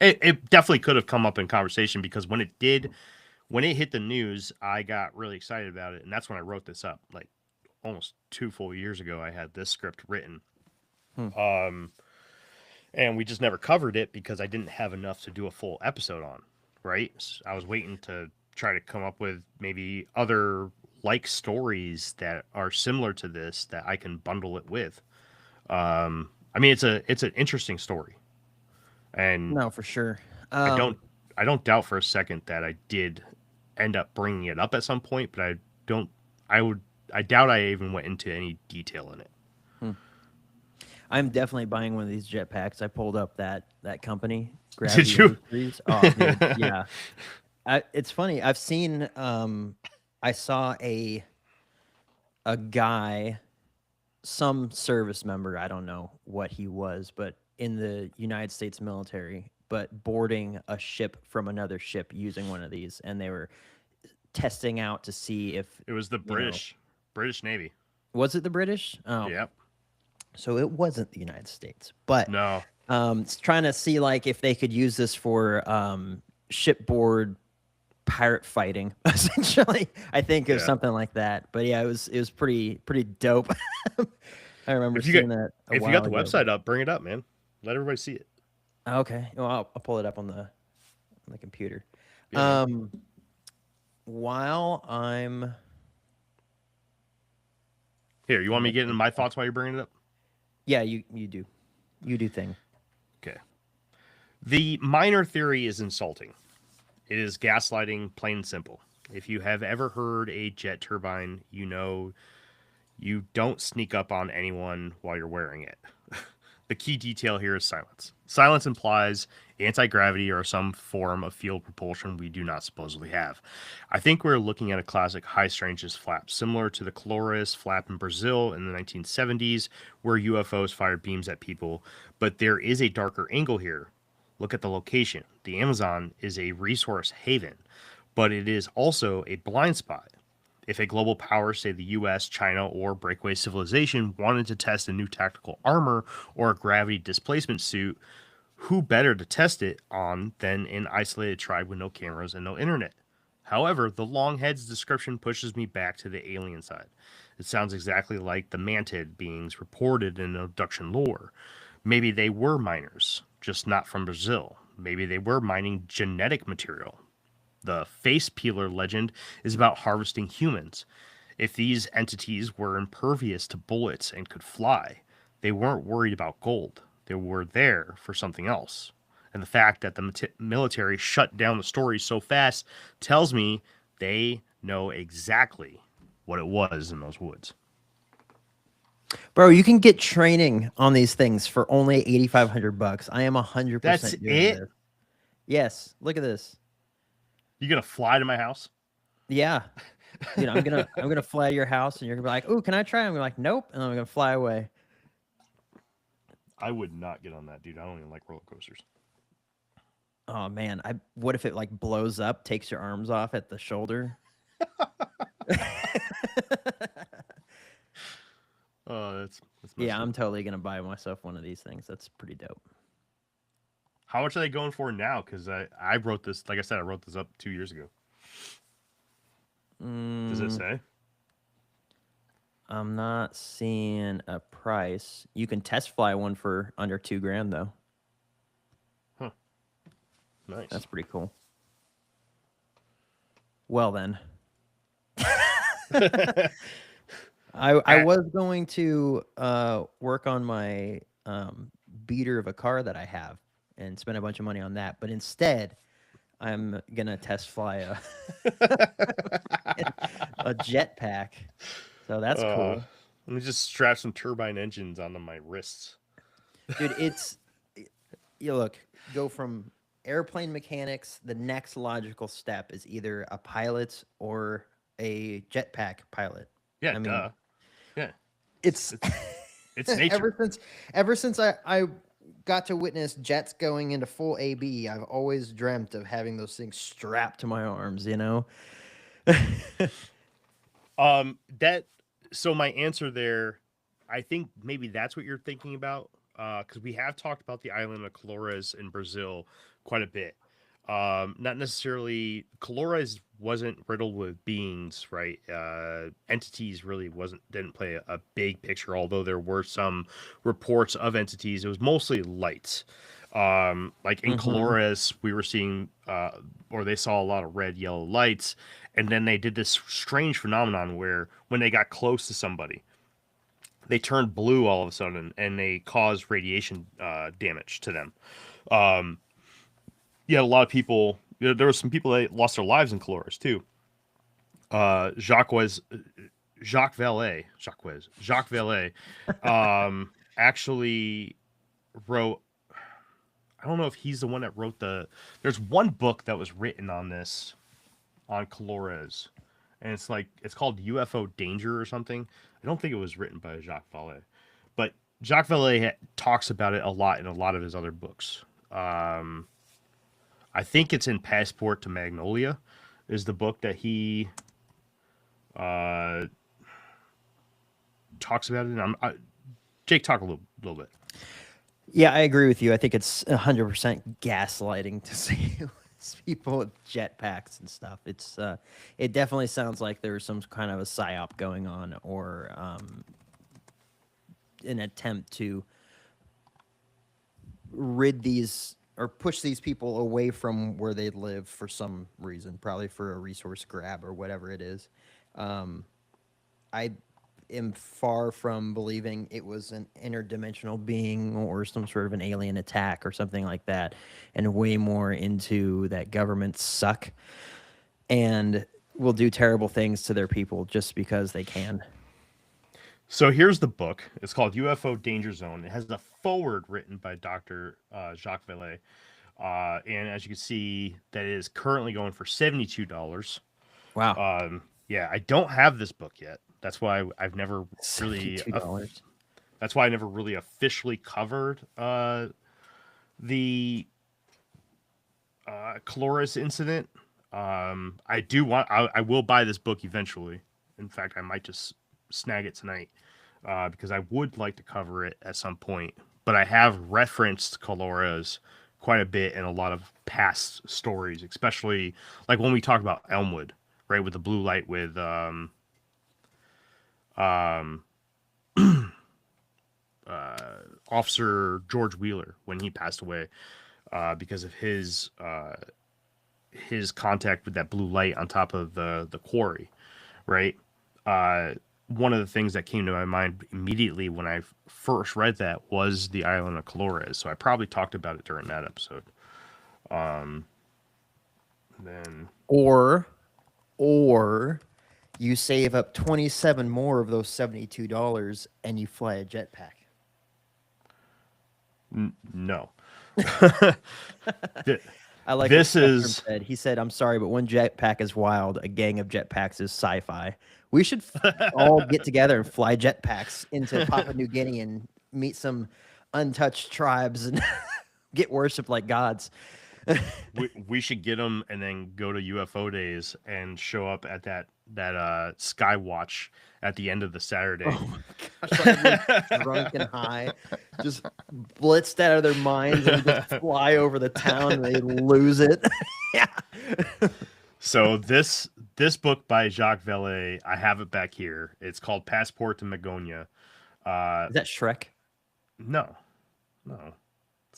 Speaker 1: It definitely could have come up in conversation because when it hit the news, I got really excited about it, and that's when I wrote this up. Like almost 2 full years ago, I had this script written. And we just never covered it because I didn't have enough to do a full episode on, right? I was waiting to try to come up with maybe other like stories that are similar to this that I can bundle it with. I mean, it's an interesting story, and
Speaker 2: No, for sure.
Speaker 1: I don't I don't doubt for a second that I did end up bringing it up at some point, but I don't. I doubt I even went into any detail in it.
Speaker 2: I'm definitely buying one of these jetpacks. I pulled up that company,
Speaker 1: Did
Speaker 2: Gravity
Speaker 1: you?
Speaker 2: Industries. Oh, dude, yeah. It's funny. I've seen. I saw a guy, some service member. I don't know what he was, but in the United States military, but boarding a ship from another ship using one of these, and they were testing out to see if
Speaker 1: It was the British Navy.
Speaker 2: was it the British? Oh,
Speaker 1: Yep.
Speaker 2: so it wasn't the United States, but
Speaker 1: No.
Speaker 2: it's trying to see like if they could use this for shipboard pirate fighting. Essentially, I think of
Speaker 1: Yeah.
Speaker 2: something like that. But yeah, it was pretty dope. I remember
Speaker 1: If you
Speaker 2: seeing
Speaker 1: got
Speaker 2: that.
Speaker 1: if you got the website up, bring it up, man. Let everybody see it.
Speaker 2: Okay, well, I'll pull it up on the computer.
Speaker 1: Yeah, man.
Speaker 2: While I'm
Speaker 1: Here, you want me to get into my thoughts while you're bringing it up?
Speaker 2: yeah, you do thing.
Speaker 1: Okay. The minor theory is insulting. It is gaslighting, plain and simple. If you have ever heard a jet turbine, you know you don't sneak up on anyone while you're wearing it. The key detail here is silence. Silence implies anti gravity or some form of field propulsion we do not supposedly have. I think we're looking at a classic high strangeness flap, similar to the Colores flap in Brazil in the 1970s, where UFOs fired beams at people. But there is a darker angle here. Look at the location. The Amazon is a resource haven, but it is also a blind spot. If a global power, say the US, China, or breakaway civilization, wanted to test a new tactical armor or a gravity displacement suit, who better to test it on than an isolated tribe with no cameras and no internet? However, the Longhead's description pushes me back to the alien side. It sounds exactly like the mantid beings reported in abduction lore. Maybe they were miners, just not from Brazil. Maybe they were mining genetic material. The face peeler legend is about harvesting humans. If these entities were impervious to bullets and could fly, they weren't worried about gold. They were there for something else. And the fact that the military shut down the story so fast tells me they know exactly what it was in those woods.
Speaker 2: Bro, you can get training on these things for only $8,500. I am
Speaker 1: That's
Speaker 2: 100% doing
Speaker 1: it?
Speaker 2: this. Yes, look at this.
Speaker 1: You gonna fly to my house?
Speaker 2: Yeah. Dude, I'm gonna fly to your house and you're gonna be like, "Ooh, can I try?" I'm gonna be like, "Nope," and I'm gonna fly away.
Speaker 1: I would not get on that, dude. I don't even like roller coasters.
Speaker 2: Oh man, what if it like blows up, takes your arms off at the shoulder?
Speaker 1: Oh, that's
Speaker 2: Yeah,
Speaker 1: messed up.
Speaker 2: I'm totally gonna buy myself one of these things. That's pretty dope.
Speaker 1: How much are they going for now? Because I wrote this, like I said, I wrote this up 2 years ago. Does it
Speaker 2: Mm,
Speaker 1: say?
Speaker 2: I'm not seeing a price. You can test fly one for under $2,000 though.
Speaker 1: Huh. Nice.
Speaker 2: That's pretty cool. Well then, I was going to work on my beater of a car that I have and spend a bunch of money on that, but instead I'm gonna test fly a jetpack. So that's cool.
Speaker 1: Let me just strap some turbine engines onto my wrists.
Speaker 2: Dude, you look, go from airplane mechanics, the next logical step is either a pilot or a jetpack pilot.
Speaker 1: Yeah,
Speaker 2: I mean,
Speaker 1: duh. Yeah,
Speaker 2: it's
Speaker 1: it's nature.
Speaker 2: ever since I got to witness jets going into full AB, I've always dreamt of having those things strapped to my arms, you know?
Speaker 1: That so my answer there, I think maybe that's what you're thinking about. Because we have talked about the island of Colores in Brazil quite a bit. Not necessarily Colores wasn't riddled with beings, right? Entities really didn't play a big picture, although there were some reports of entities. It was mostly lights. Like in
Speaker 2: Mhm.
Speaker 1: Colores, we were seeing, or they saw a lot of red, yellow lights, and then they did this strange phenomenon where when they got close to somebody, they turned blue all of a sudden, and they caused radiation damage to them. Um, yeah, a lot of people. There were some people that lost their lives in Colores too. Jacques was Jacques Vallée, actually wrote. I don't know if he's the one that wrote the. There's one book that was written on this on Colores, and it's called UFO Danger or something. I don't think it was written by Jacques Vallée, but Jacques Vallée talks about it a lot in a lot of his other books. I think it's in Passport to Magnolia, is the book that he uh, talks about it. And Jake, talk a little bit.
Speaker 2: Yeah, I agree with you. I think it's 100% gaslighting to see people with jetpacks and stuff. It definitely sounds like there's some kind of a psyop going on, or an attempt to rid these or push these people away from where they live for some reason, probably for a resource grab or whatever it is. Um, I am far from believing it was an interdimensional being or some sort of an alien attack or something like that, and way more into that governments suck. And will do terrible things to their people just because they can.
Speaker 1: So here's the book. It's called UFO Danger Zone. It has a foreword written by Dr. Jacques Vallée. And as you can see, that is currently going for $72.
Speaker 2: Wow.
Speaker 1: Yeah, I don't have this book yet. That's why I've never really.
Speaker 2: $72.
Speaker 1: That's why I never really officially covered the Colores incident. I do want. I will buy this book eventually. In fact, I might just snag it tonight because I would like to cover it at some point. But I have referenced Colores quite a bit in a lot of past stories, especially like when we talk about Elmwood, right, with the blue light with Officer George Wheeler when he passed away because of his contact with that blue light on top of the quarry, right? One of the things that came to my mind immediately when I first read that was the island of Colores. So I probably talked about it during that episode. Then
Speaker 2: Or you save up 27 more of those $72 and you fly a jetpack.
Speaker 1: No.
Speaker 2: I like
Speaker 1: this
Speaker 2: what Spectrum
Speaker 1: is
Speaker 2: said. He said, "I'm sorry, but one jetpack is wild. A gang of jetpacks is sci-fi. We should all get together and fly jetpacks into Papua New Guinea and meet some untouched tribes and get worshipped like gods."
Speaker 1: we should get them and then go to UFO days and show up at that Sky Watch at the end of the Saturday.
Speaker 2: Oh my gosh, like drunk and high, just blitzed out of their minds and just fly over the town and they lose it. Yeah.
Speaker 1: So this book by Jacques Vallée, I have it back here. It's called Passport to Magonia.
Speaker 2: Is that Shrek?
Speaker 1: No.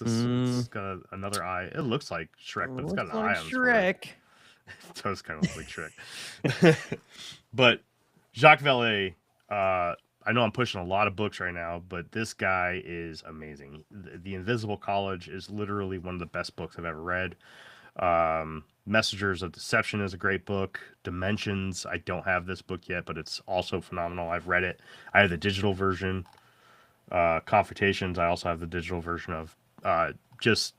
Speaker 1: It's got another eye. It looks like Shrek, but it's got an eye on
Speaker 2: Shrek.
Speaker 1: It does kind of look like Shrek. But Jacques Vallée, I know I'm pushing a lot of books right now, but this guy is amazing. The Invisible College is literally one of the best books I've ever read. Messengers of Deception is a great book. Dimensions, I don't have this book yet, but it's also phenomenal. I've read it. I have the digital version. Confrontations, I also have the digital version of. Just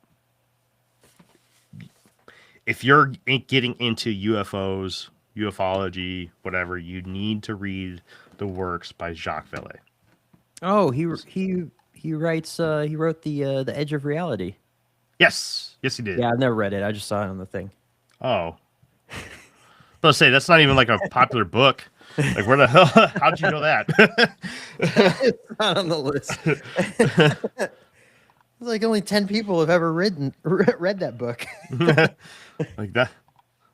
Speaker 1: if you're getting into UFOs, ufology, whatever, you need to read the works by Jacques Vallée.
Speaker 2: Oh, he writes. He wrote the Edge of Reality.
Speaker 1: Yes, he did.
Speaker 2: Yeah, I've never read it. I just saw it on the thing.
Speaker 1: Oh, let's say that's not even like a popular book. Like, where the hell? How'd you know that?
Speaker 2: It's not on the list. It's like only 10 people have ever read that book.
Speaker 1: Like that.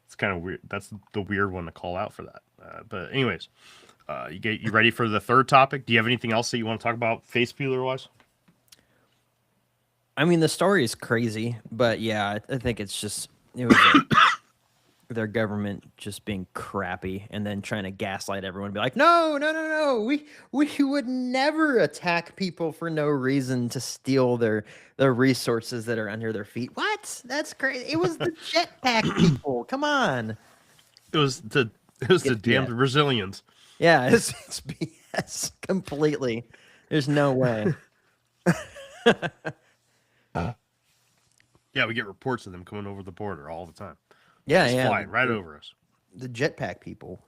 Speaker 1: It's kind of weird. That's the weird one to call out for that. But anyways, you ready for the third topic? Do you have anything else that you want to talk about, face peeler wise?
Speaker 2: I mean, the story is crazy, but yeah, I think it was their government just being crappy and then trying to gaslight everyone, be like, no, we would never attack people for no reason to steal their resources that are under their feet. What? That's crazy. It was the jetpack people. Come on.
Speaker 1: It was the damned Brazilians.
Speaker 2: Yeah, it's BS completely. There's no way.
Speaker 1: Yeah, we get reports of them coming over the border all the time.
Speaker 2: Yeah,
Speaker 1: Just flying right over us.
Speaker 2: The jetpack people.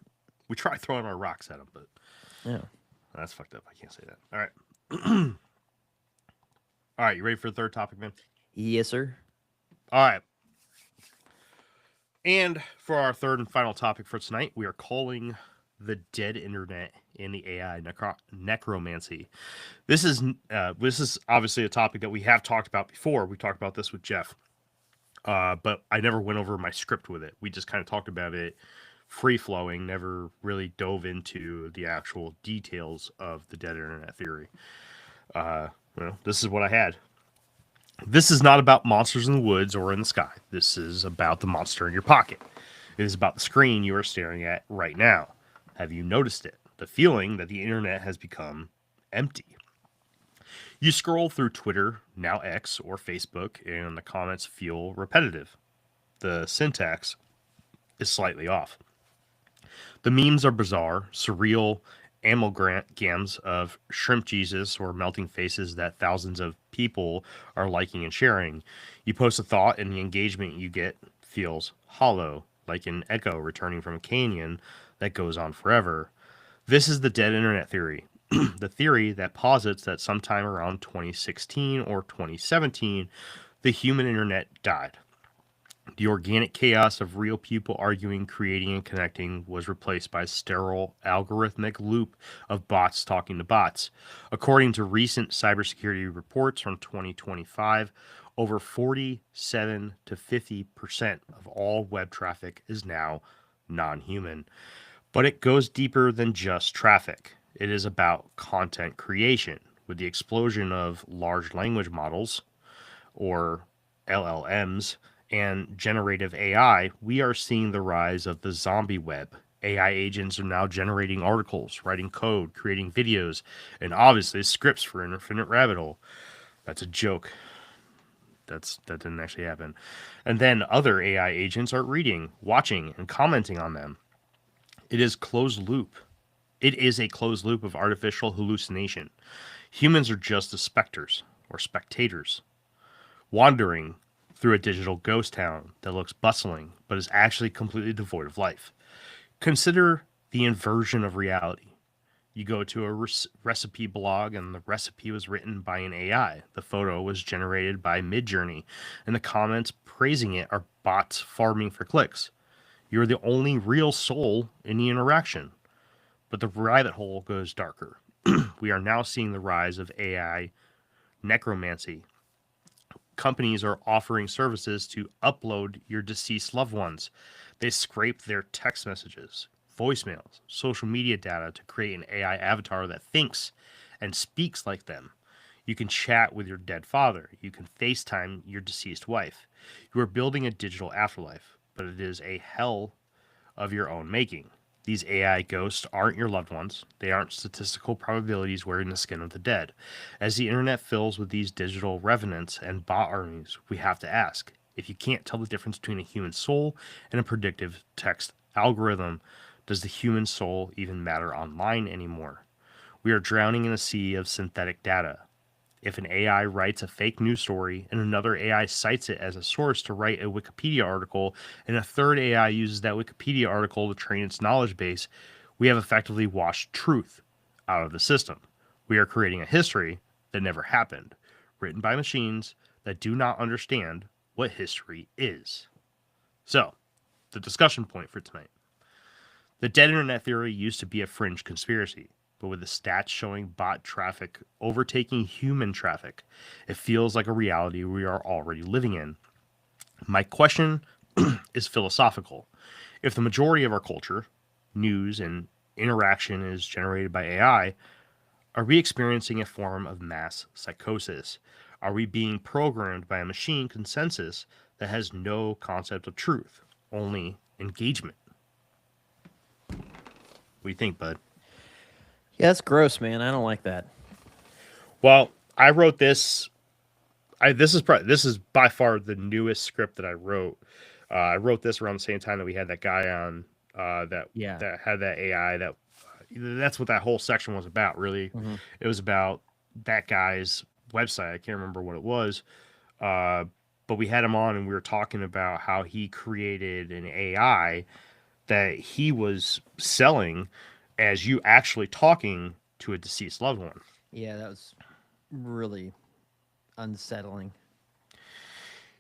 Speaker 1: We try throwing our rocks at them, but
Speaker 2: yeah,
Speaker 1: that's fucked up. I can't say that. All right. All right, you ready for the third topic, man?
Speaker 2: Yes, sir.
Speaker 1: All right. And for our third and final topic for tonight, we are calling the dead internet and the AI necromancy. This is obviously a topic that we have talked about before. We talked about this with Jeff, but I never went over my script with it. We just kind of talked about it free flowing, never really dove into the actual details of the dead internet theory. This is what I had. This is not about monsters in the woods or in the sky. This is about the monster in your pocket. It is about the screen you are staring at right now. Have you noticed it? The feeling that the internet has become empty. You scroll through Twitter, now X, or Facebook, and the comments feel repetitive. The syntax is slightly off. The memes are bizarre, surreal amalgams of shrimp Jesus or melting faces that thousands of people are liking and sharing. You post a thought, and the engagement you get feels hollow, like an echo returning from a canyon that goes on forever. This is the dead internet theory. The theory that posits that sometime around 2016 or 2017, the human internet died. The organic chaos of real people arguing, creating, and connecting was replaced by a sterile, algorithmic loop of bots talking to bots. According to recent cybersecurity reports from 2025, over 47 to 50% of all web traffic is now non human. But it goes deeper than just traffic. It is about content creation. With the explosion of large language models, or LLMs, and generative AI, we are seeing the rise of the zombie web. AI agents are now generating articles, writing code, creating videos, and obviously scripts for Infinite Rabbit Hole. That's a joke. That didn't actually happen. And then other AI agents are reading, watching, and commenting on them. It is closed loop. It is a closed loop of artificial hallucination. Humans are just the specters or spectators, wandering through a digital ghost town that looks bustling but is actually completely devoid of life. Consider the inversion of reality. You go to a recipe blog, and the recipe was written by an AI. The photo was generated by Midjourney, and the comments praising it are bots farming for clicks. You're the only real soul in the interaction. But the rabbit hole goes darker. We are now seeing the rise of AI necromancy. Companies are offering services to upload your deceased loved ones. They scrape their text messages, voicemails, social media data to create an AI avatar that thinks and speaks like them. You can chat with your dead father. You can FaceTime your deceased wife. You are building a digital afterlife, but it is a hell of your own making. These AI ghosts aren't your loved ones. They aren't statistical probabilities wearing the skin of the dead. As the internet fills with these digital revenants and bot armies, we have to ask, if you can't tell the difference between a human soul and a predictive text algorithm, does the human soul even matter online anymore? We are drowning in a sea of synthetic data. If an AI writes a fake news story and another AI cites it as a source to write a Wikipedia article, and a third AI uses that Wikipedia article to train its knowledge base, we have effectively washed truth out of the system. We are creating a history that never happened, written by machines that do not understand what history is. So, the discussion point for tonight. The dead internet theory used to be a fringe conspiracy, but with the stats showing bot traffic overtaking human traffic, it feels like a reality we are already living in. My question is philosophical. If the majority of our culture, news, and interaction is generated by AI, are we experiencing a form of mass psychosis? Are we being programmed by a machine consensus that has no concept of truth, only engagement? What do you think, bud?
Speaker 2: Yeah, that's gross, man. I don't like that.
Speaker 1: Well, I wrote this. This is by far the newest script that I wrote. I wrote this around the same time that we had that guy on
Speaker 2: Yeah.
Speaker 1: that had that AI. That's what that whole section was about. Really,
Speaker 2: Hmm.
Speaker 1: it was about that guy's website. I can't remember what it was, uh, but we had him on, and we were talking about how he created an AI that he was selling as you actually talking to a deceased loved one.
Speaker 2: Yeah, that was really unsettling.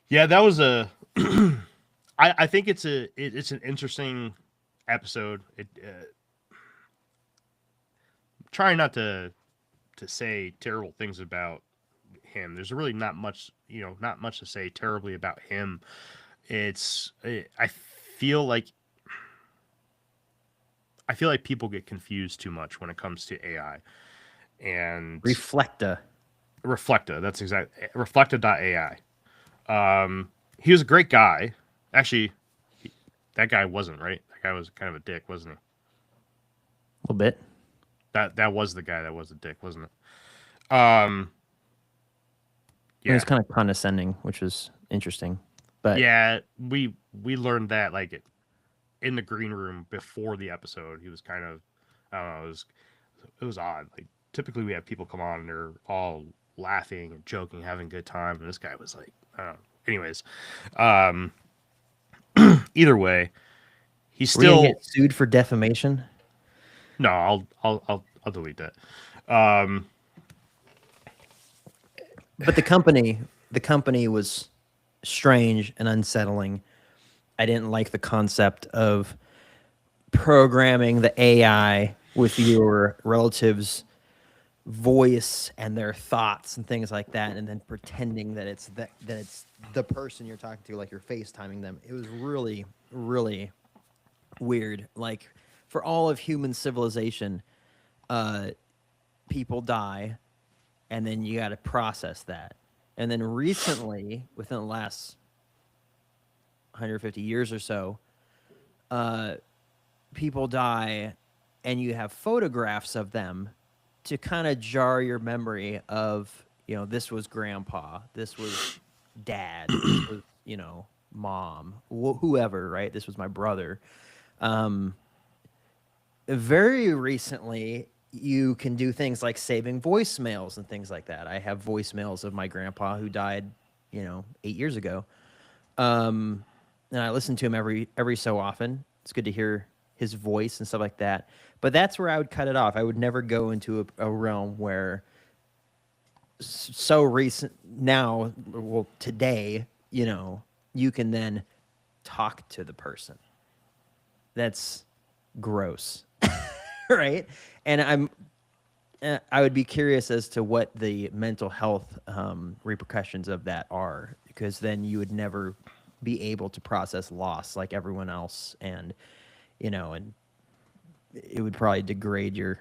Speaker 1: Yeah, that was a. I think it's an interesting episode. Trying not to say terrible things about him. There's really not much, not much to say terribly about him. I feel like people get confused too much when it comes to AI and
Speaker 2: Reflecta.
Speaker 1: Reflecta. That's exactly Reflecta.ai. He was a great guy. Actually, that guy wasn't, right. That guy was kind of a dick, wasn't he?
Speaker 2: A little bit.
Speaker 1: That was the guy that was a dick, wasn't it? Um,
Speaker 2: It was
Speaker 1: yeah,
Speaker 2: kind of condescending, which was interesting. But
Speaker 1: yeah. We learned that like in the green room before the episode. He was kind of, I don't know, it was odd. Like typically we have people come on and they're all laughing and joking, having a good time, and this guy was like, I don't know. Anyways, um, either way, he's
Speaker 2: We're gonna
Speaker 1: still
Speaker 2: get sued for defamation.
Speaker 1: no. I'll delete that. Um,
Speaker 2: But the company was strange and unsettling. I didn't like the concept of programming the AI with your relatives' voice and their thoughts and things like that, and then pretending that it's the person you're talking to, like you're FaceTiming them. It was really, really weird. Like for all of human civilization, people die, and then you got to process that. And then recently, within the last 150 years or so, people die, and you have photographs of them to kind of jar your memory of, this was grandpa, this was dad, this was, mom, whoever, right? This was my brother. Very recently, you can do things like saving voicemails and things like that. I have voicemails of my grandpa who died, 8 years ago. And I listen to him every so often. It's good to hear his voice and stuff like that. But that's where I would cut it off. I would never go into a realm where so recent now, well, today, you can then talk to the person. That's gross, right? And I would be curious as to what the mental health repercussions of that are, because then you would never be able to process loss like everyone else, and and it would probably degrade your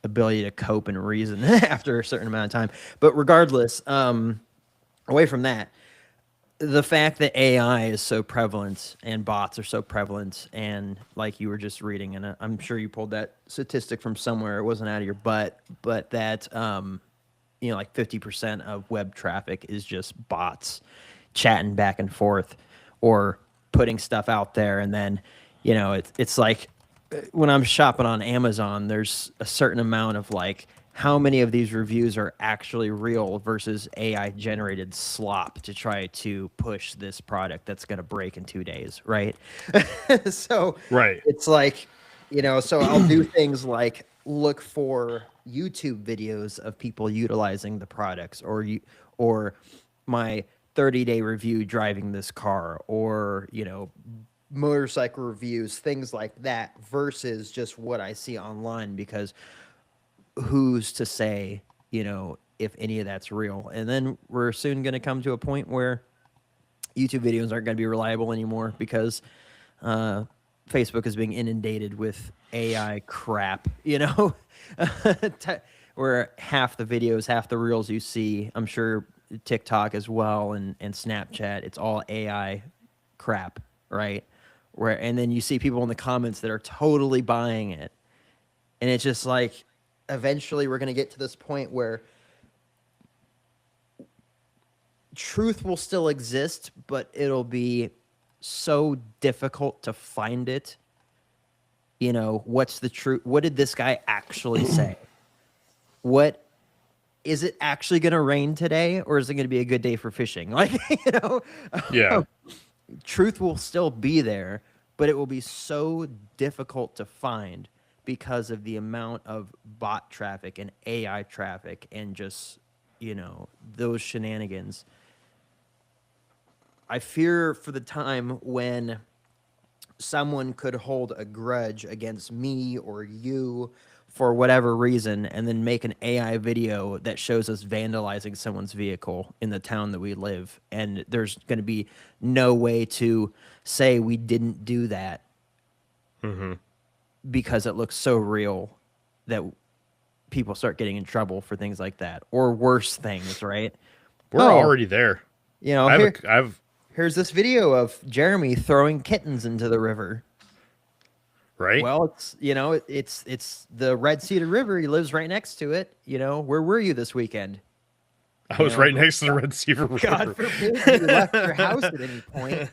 Speaker 2: ability to cope and reason after a certain amount of time. But regardless, away from that, the fact that AI is so prevalent and bots are so prevalent, and like you were just reading, and I'm sure you pulled that statistic from somewhere, it wasn't out of your butt, but that like 50% of web traffic is just bots chatting back and forth or putting stuff out there. And then it's like when I'm shopping on Amazon, there's a certain amount of like how many of these reviews are actually real versus AI generated slop to try to push this product that's going to break in 2 days, right? So
Speaker 1: right.
Speaker 2: it's like, so I'll do things like look for YouTube videos of people utilizing the products, or my 30-day review driving this car, or motorcycle reviews, things like that, versus just what I see online, because who's to say, if any of that's real? And then we're soon going to come to a point where YouTube videos aren't going to be reliable anymore, because Facebook is being inundated with AI crap, where half the videos, half the reels you see, I'm sure TikTok as well, and Snapchat, it's all AI crap, right? And then you see people in the comments that are totally buying it. And it's just like, eventually we're going to get to this point where truth will still exist, but it'll be so difficult to find it. What's the truth? What did this guy actually say? What is it actually going to rain today, or is it going to be a good day for fishing? Like,
Speaker 1: Yeah.
Speaker 2: Truth will still be there, but it will be so difficult to find because of the amount of bot traffic and AI traffic and just, those shenanigans. I fear for the time when someone could hold a grudge against me or you for whatever reason, and then make an AI video that shows us vandalizing someone's vehicle in the town that we live. And there's going to be no way to say we didn't do that, because it looks so real that people start getting in trouble for things like that, or worse things, right?
Speaker 1: We're already there.
Speaker 2: Here's this video of Jeremy throwing kittens into the river.
Speaker 1: Right.
Speaker 2: Well, it's the Red Cedar River. He lives right next to it. Where were you this weekend?
Speaker 1: I was right next to the Red Cedar River.
Speaker 2: God forbid you left your house at any point.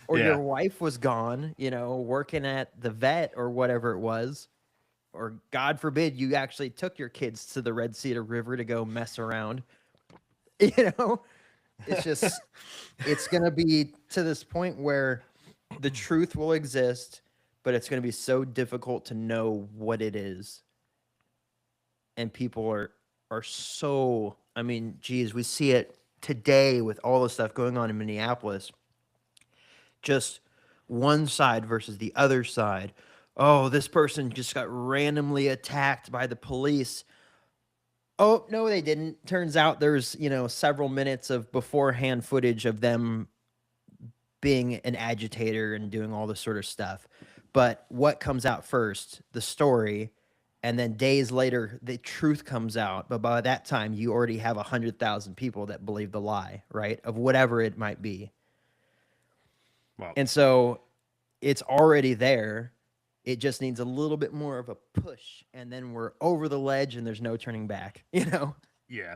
Speaker 2: or your
Speaker 1: Yeah.
Speaker 2: wife was gone, you know, working at the vet or whatever it was, or God forbid you actually took your kids to the Red Cedar River to go mess around. You know, it's just it's going to be to this point where the truth will exist, but it's going to be so difficult to know what it is. And people are so, I mean, geez, we see it today with all the stuff going on in Minneapolis. Just one side versus the other side. Oh, this person just got randomly attacked by the police. Oh, no, they didn't. Turns out there's, you know, several minutes of beforehand footage of them being an agitator and doing all this sort of stuff. But what comes out first? The story. And then days later, the truth comes out. But by that time, you already have 100,000 people that believe the lie, right? Of whatever it might be.
Speaker 1: Well,
Speaker 2: And so it's already there. It just needs a little bit more of a push. And then we're over the ledge and there's no turning back, you know?
Speaker 1: yeah.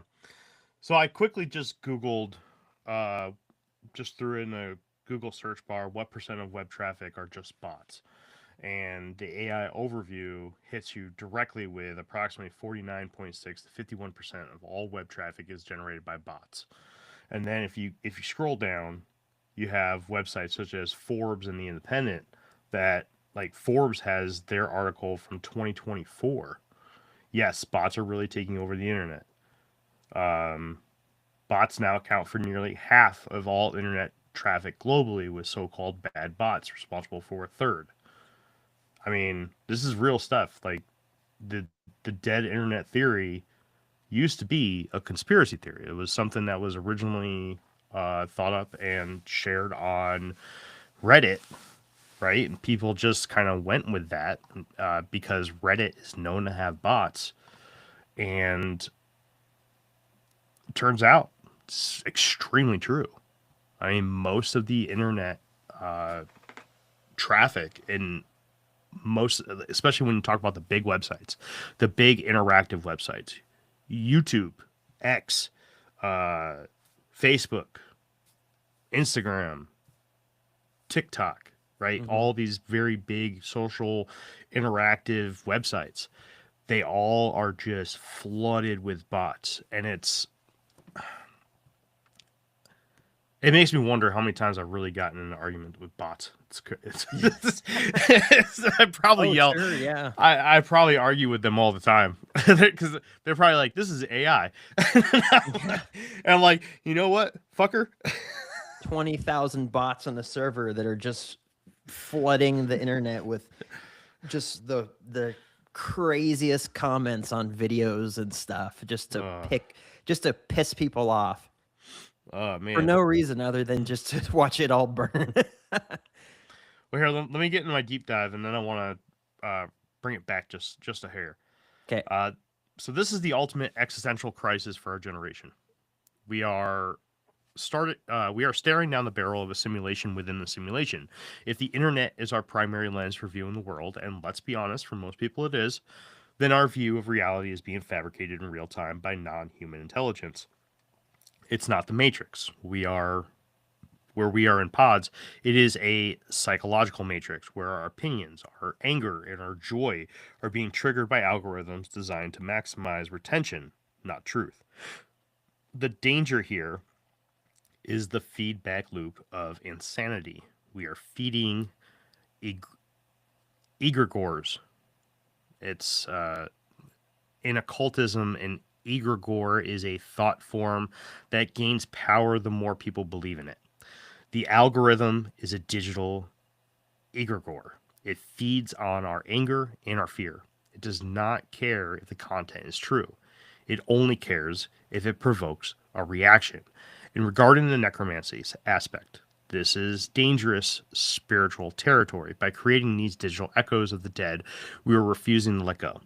Speaker 1: So I quickly just Googled, uh, just threw in a Google search bar, what percent of web traffic are just bots? And the AI overview hits you directly with approximately 49.6 to 51% of all web traffic is generated by bots. And then if you scroll down, you have websites such as Forbes and the Independent that like Forbes has their article from 2024. Yes, bots are really taking over the internet. Um, Bots now account for nearly half of all internet traffic globally, with so-called bad bots responsible for a third. I mean, this is real stuff. Like the the dead internet theory used to be a conspiracy theory. It was something that was originally thought up and shared on Reddit, right? And people just kind of went with that because Reddit is known to have bots, and it turns out it's extremely true. I mean, most of the internet uh, traffic in most, especially when you talk about the big websites, the big interactive websites, YouTube, X, uh, Facebook, Instagram, TikTok, right?
Speaker 2: Mm-hmm.
Speaker 1: All these very big social interactive websites, they all are just flooded with bots. And it makes me wonder how many times I've really gotten in an argument with bots. I probably
Speaker 2: Oh,
Speaker 1: yell.
Speaker 2: sure. Yeah.
Speaker 1: I probably argue with them all the time because they're probably like, "This is AI,"
Speaker 2: Yeah.
Speaker 1: and I'm like, you know what, fucker?
Speaker 2: 20,000 bots on the server that are just flooding the internet with just the craziest comments on videos and stuff
Speaker 1: Uh,
Speaker 2: just to piss people off
Speaker 1: oh
Speaker 2: for
Speaker 1: man.
Speaker 2: no reason other than just to watch it all burn.
Speaker 1: Well, here, let me get into my deep dive, and then I want to bring it back just a hair.
Speaker 2: Okay.
Speaker 1: Uh, so this is the ultimate existential crisis for our generation. We are we are staring down the barrel of a simulation within the simulation. If the internet is our primary lens for viewing the world, and let's be honest, for most people it is, then our view of reality is being fabricated in real time by non-human intelligence. It's not the Matrix. We are where we are in pods. It is a psychological matrix where our opinions, our anger, and our joy are being triggered by algorithms designed to maximize retention, not truth. The danger here is the feedback loop of insanity. We are feeding eg- egregores. It's in occultism, an egregore is a thought form that gains power the more people believe in it. The algorithm is a digital egregore. It feeds on our anger and our fear. It does not care if the content is true. It only cares if it provokes a reaction. And regarding the necromancy aspect, this is dangerous spiritual territory. By creating these digital echoes of the dead, we are refusing to let go.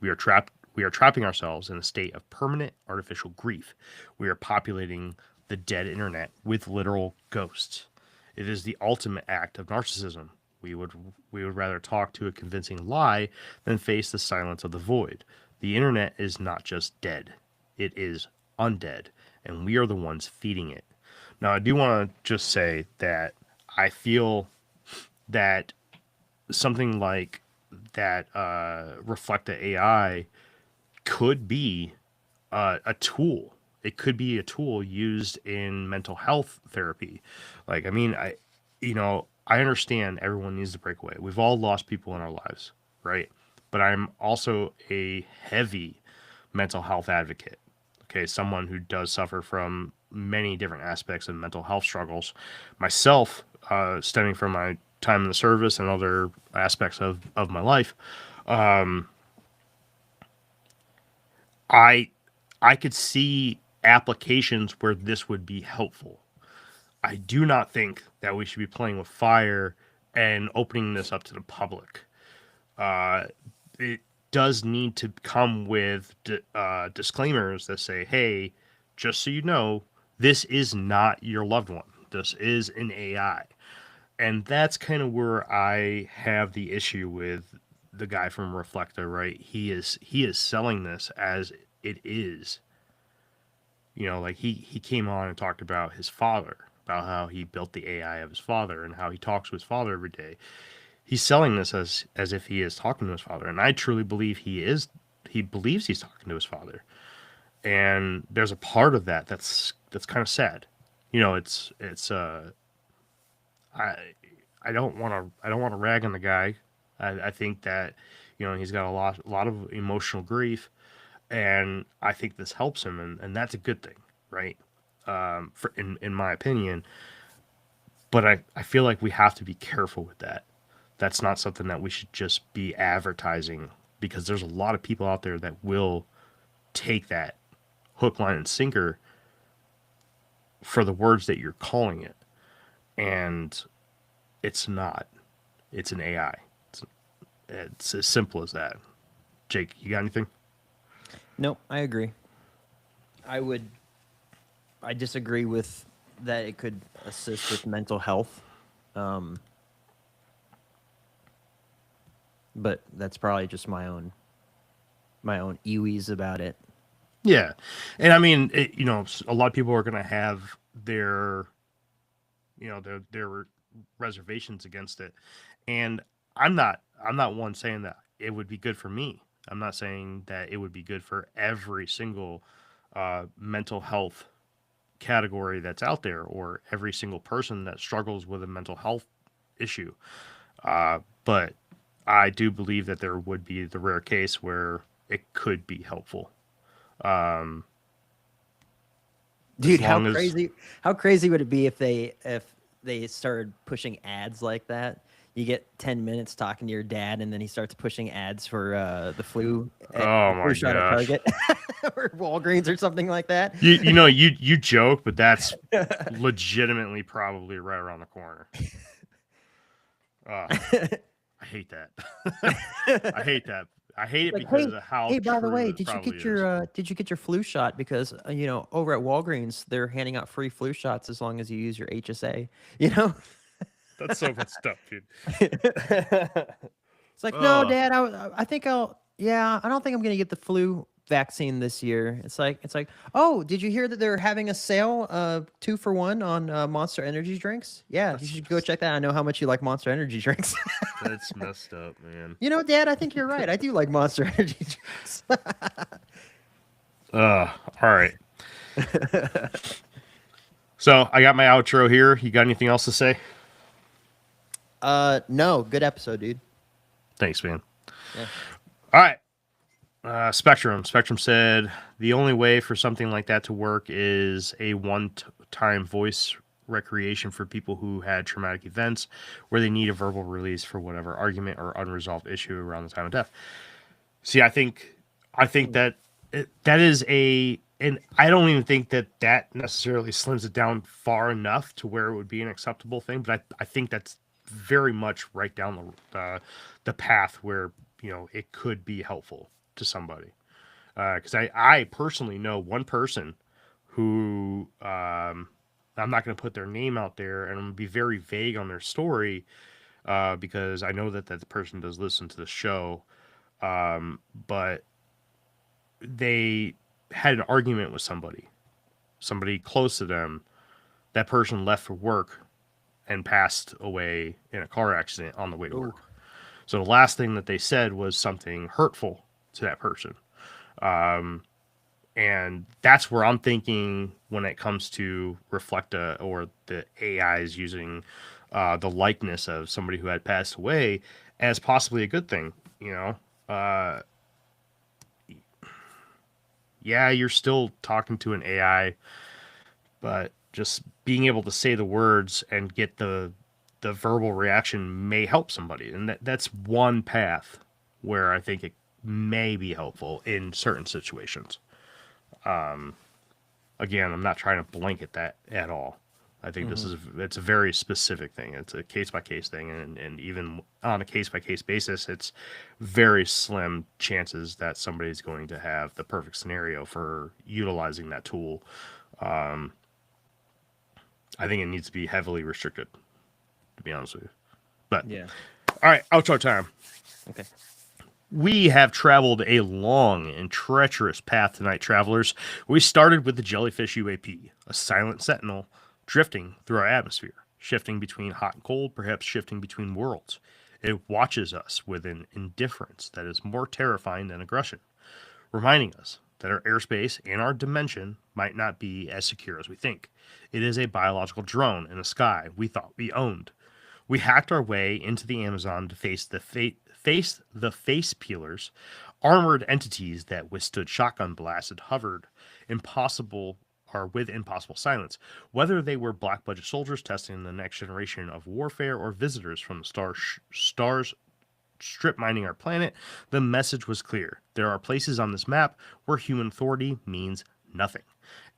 Speaker 1: We are trapped. We are trapping ourselves in a state of permanent artificial grief. We are populating the dead internet with literal ghosts. It is the ultimate act of narcissism. We would we would rather talk to a convincing lie than face the silence of the void. The internet is not just dead. It is undead, and we are the ones feeding it. Now, I do want to just say that I feel that something like that Reflecta AI could be a tool. It could be a tool used in mental health therapy. Like, I mean, I understand everyone needs to break away. We've all lost people in our lives, right? But I'm also a heavy mental health advocate. Okay, someone who does suffer from many different aspects of mental health struggles. Myself, stemming from my time in the service and other aspects of my life, I I could see applications where this would be helpful. I do not think that we should be playing with fire and opening this up to the public. Uh, it does need to come with disclaimers that say, "Hey, just so you know, this is not your loved one. This is an AI." And that's kind of where I have the issue with the guy from Reflector, right? He is selling this as it is. Like he came on and talked about his father, about how he built the AI of his father and how he talks to his father every day. He's selling this as if he is talking to his father, and I truly believe he believes he's talking to his father. And there's a part of that that's kind of sad. It's I I don't want to rag on the guy. I think that he's got a lot of emotional grief, and I think this helps him, and that's a good thing, right? In my opinion, but I feel like we have to be careful with that. That's not something that we should just be advertising, because there's a lot of people out there that will take that hook, line, and sinker for the words that you're calling it, and it's not. It's an AI. It's as simple as that. Jake, you got anything?
Speaker 2: No, I agree. I would. I disagree with that. It could assist with mental health, um, but that's probably just my own EWEs about it.
Speaker 1: Yeah, and I mean, a lot of people are going to have their reservations against it, and I'm not one saying that it would be good for me. I'm not saying that it would be good for every single mental health category that's out there, or every single person that struggles with a mental health issue. But I do believe that there would be the rare case where it could be helpful. Um, as
Speaker 2: Dude, how
Speaker 1: long as
Speaker 2: crazy how crazy would it be if they started pushing ads like that? You get 10 minutes talking to your dad, and then he starts pushing ads for
Speaker 1: Oh
Speaker 2: the flu
Speaker 1: my
Speaker 2: shot at
Speaker 1: gosh.
Speaker 2: Target or Walgreens or something like that.
Speaker 1: You joke, but that's legitimately probably right around the corner. Uh, I hate that. I hate that. I hate it
Speaker 2: Like,
Speaker 1: because
Speaker 2: hey,
Speaker 1: of how
Speaker 2: hey, by the way,
Speaker 1: true it probably is.
Speaker 2: did you get your flu shot? Because over at Walgreens, they're handing out free flu shots as long as you use your HSA. You know,
Speaker 1: That's so messed up, dude.
Speaker 2: it's like, no,
Speaker 1: Oh,
Speaker 2: Dad, I think yeah, I don't think I'm gonna get the flu vaccine this year. It's like, oh, did you hear that they're having a sale, 2 for 1 on Monster Energy drinks? Yeah, you
Speaker 1: that's
Speaker 2: should go
Speaker 1: messed.
Speaker 2: check that. I know how much you like Monster Energy drinks.
Speaker 1: That's messed up, man.
Speaker 2: Dad, I think you're right. I do like Monster Energy drinks.
Speaker 1: Uh, all right. So I got my outro here. You got anything else to say?
Speaker 2: No, good episode, dude.
Speaker 1: Thanks, man.
Speaker 2: Yeah.
Speaker 1: All right. Spectrum. Spectrum said the only way for something like that to work is a one-time voice recreation for people who had traumatic events where they need a verbal release for whatever argument or unresolved issue around the time of death. See, I think that that is and I don't even think that that necessarily slims it down far enough to where it would be an acceptable thing. But I think that's very much right down the path where it could be helpful to somebody. Because I personally know one person who I'm not going to put their name out there, and I'm going to be very vague on their story because I know that that person does listen to the show. But they had an argument with somebody close to them. That person left for work and passed away in a car accident on the way to
Speaker 2: Oh,
Speaker 1: work. So the last thing that they said was something hurtful to that person. And that's where I'm thinking when it comes to Reflecta or the AIs using the likeness of somebody who had passed away as possibly a good thing. You know, yeah, you're still talking to an AI, but just being able to say the words and get the verbal reaction may help somebody, and that's one path where I think it may be helpful in certain situations. Again, I'm not trying to blanket that at all. I think
Speaker 2: hmm
Speaker 1: it's a very specific thing. It's a case by case thing, and even on a case by case basis, it's very slim chances that somebody's going to have the perfect scenario for utilizing that tool. I think it needs to be heavily restricted, to be honest with you. But
Speaker 2: yeah.
Speaker 1: all right, outro time.
Speaker 2: Okay.
Speaker 1: We have traveled a long and treacherous path tonight, travelers. We started with the Jellyfish UAP, a silent sentinel drifting through our atmosphere, shifting between hot and cold, perhaps shifting between worlds. It watches us with an indifference that is more terrifying than aggression, reminding us that our airspace and our dimension might not be as secure as we think. It is a biological drone in a sky we thought we owned. We hacked our way into the Amazon to face the face peelers, armored entities that withstood shotgun blasts and hovered impossible or with impossible silence. Whether they were black budget soldiers testing the next generation of warfare or visitors from the stars strip mining our planet, the message was clear. There are places on this map where human authority means nothing,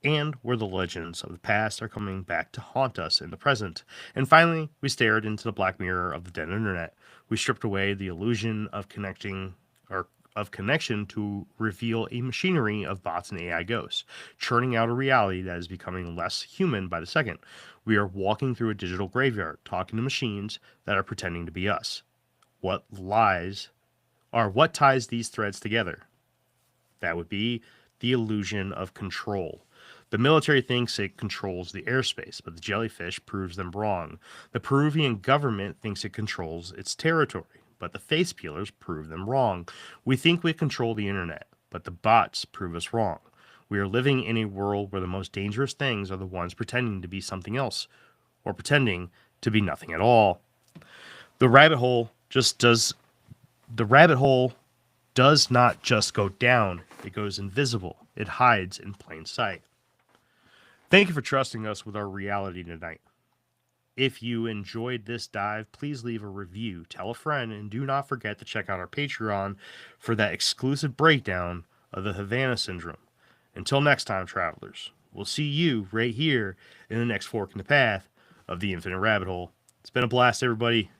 Speaker 1: and where the legends of the past are coming back to haunt us in the present. And finally, we stared into the black mirror of the dead internet. We stripped away the illusion of connecting or of connection to reveal a machinery of bots and AI ghosts, churning out a reality that is becoming less human by the second. We are walking through a digital graveyard, talking to machines that are pretending to be us. What ties these threads together? That would be the illusion of control. The military thinks it controls the airspace, but the jellyfish proves them wrong. The Peruvian government thinks it controls its territory, but the face peelers prove them wrong. We think we control the internet, but the bots prove us wrong. We are living in a world where the most dangerous things are the ones pretending to be something else, or pretending to be nothing at all. The rabbit hole just does the rabbit hole does not just go down, it goes invisible. It hides in plain sight. Thank you for trusting us with our reality tonight. If you enjoyed this dive, please leave a review, tell a friend, and do not forget to check out our Patreon for that exclusive breakdown of the Havana Syndrome. Until next time, travelers, we'll see you right here in the next fork in the path of the Infinite Rabbit Hole. It's been a blast, everybody.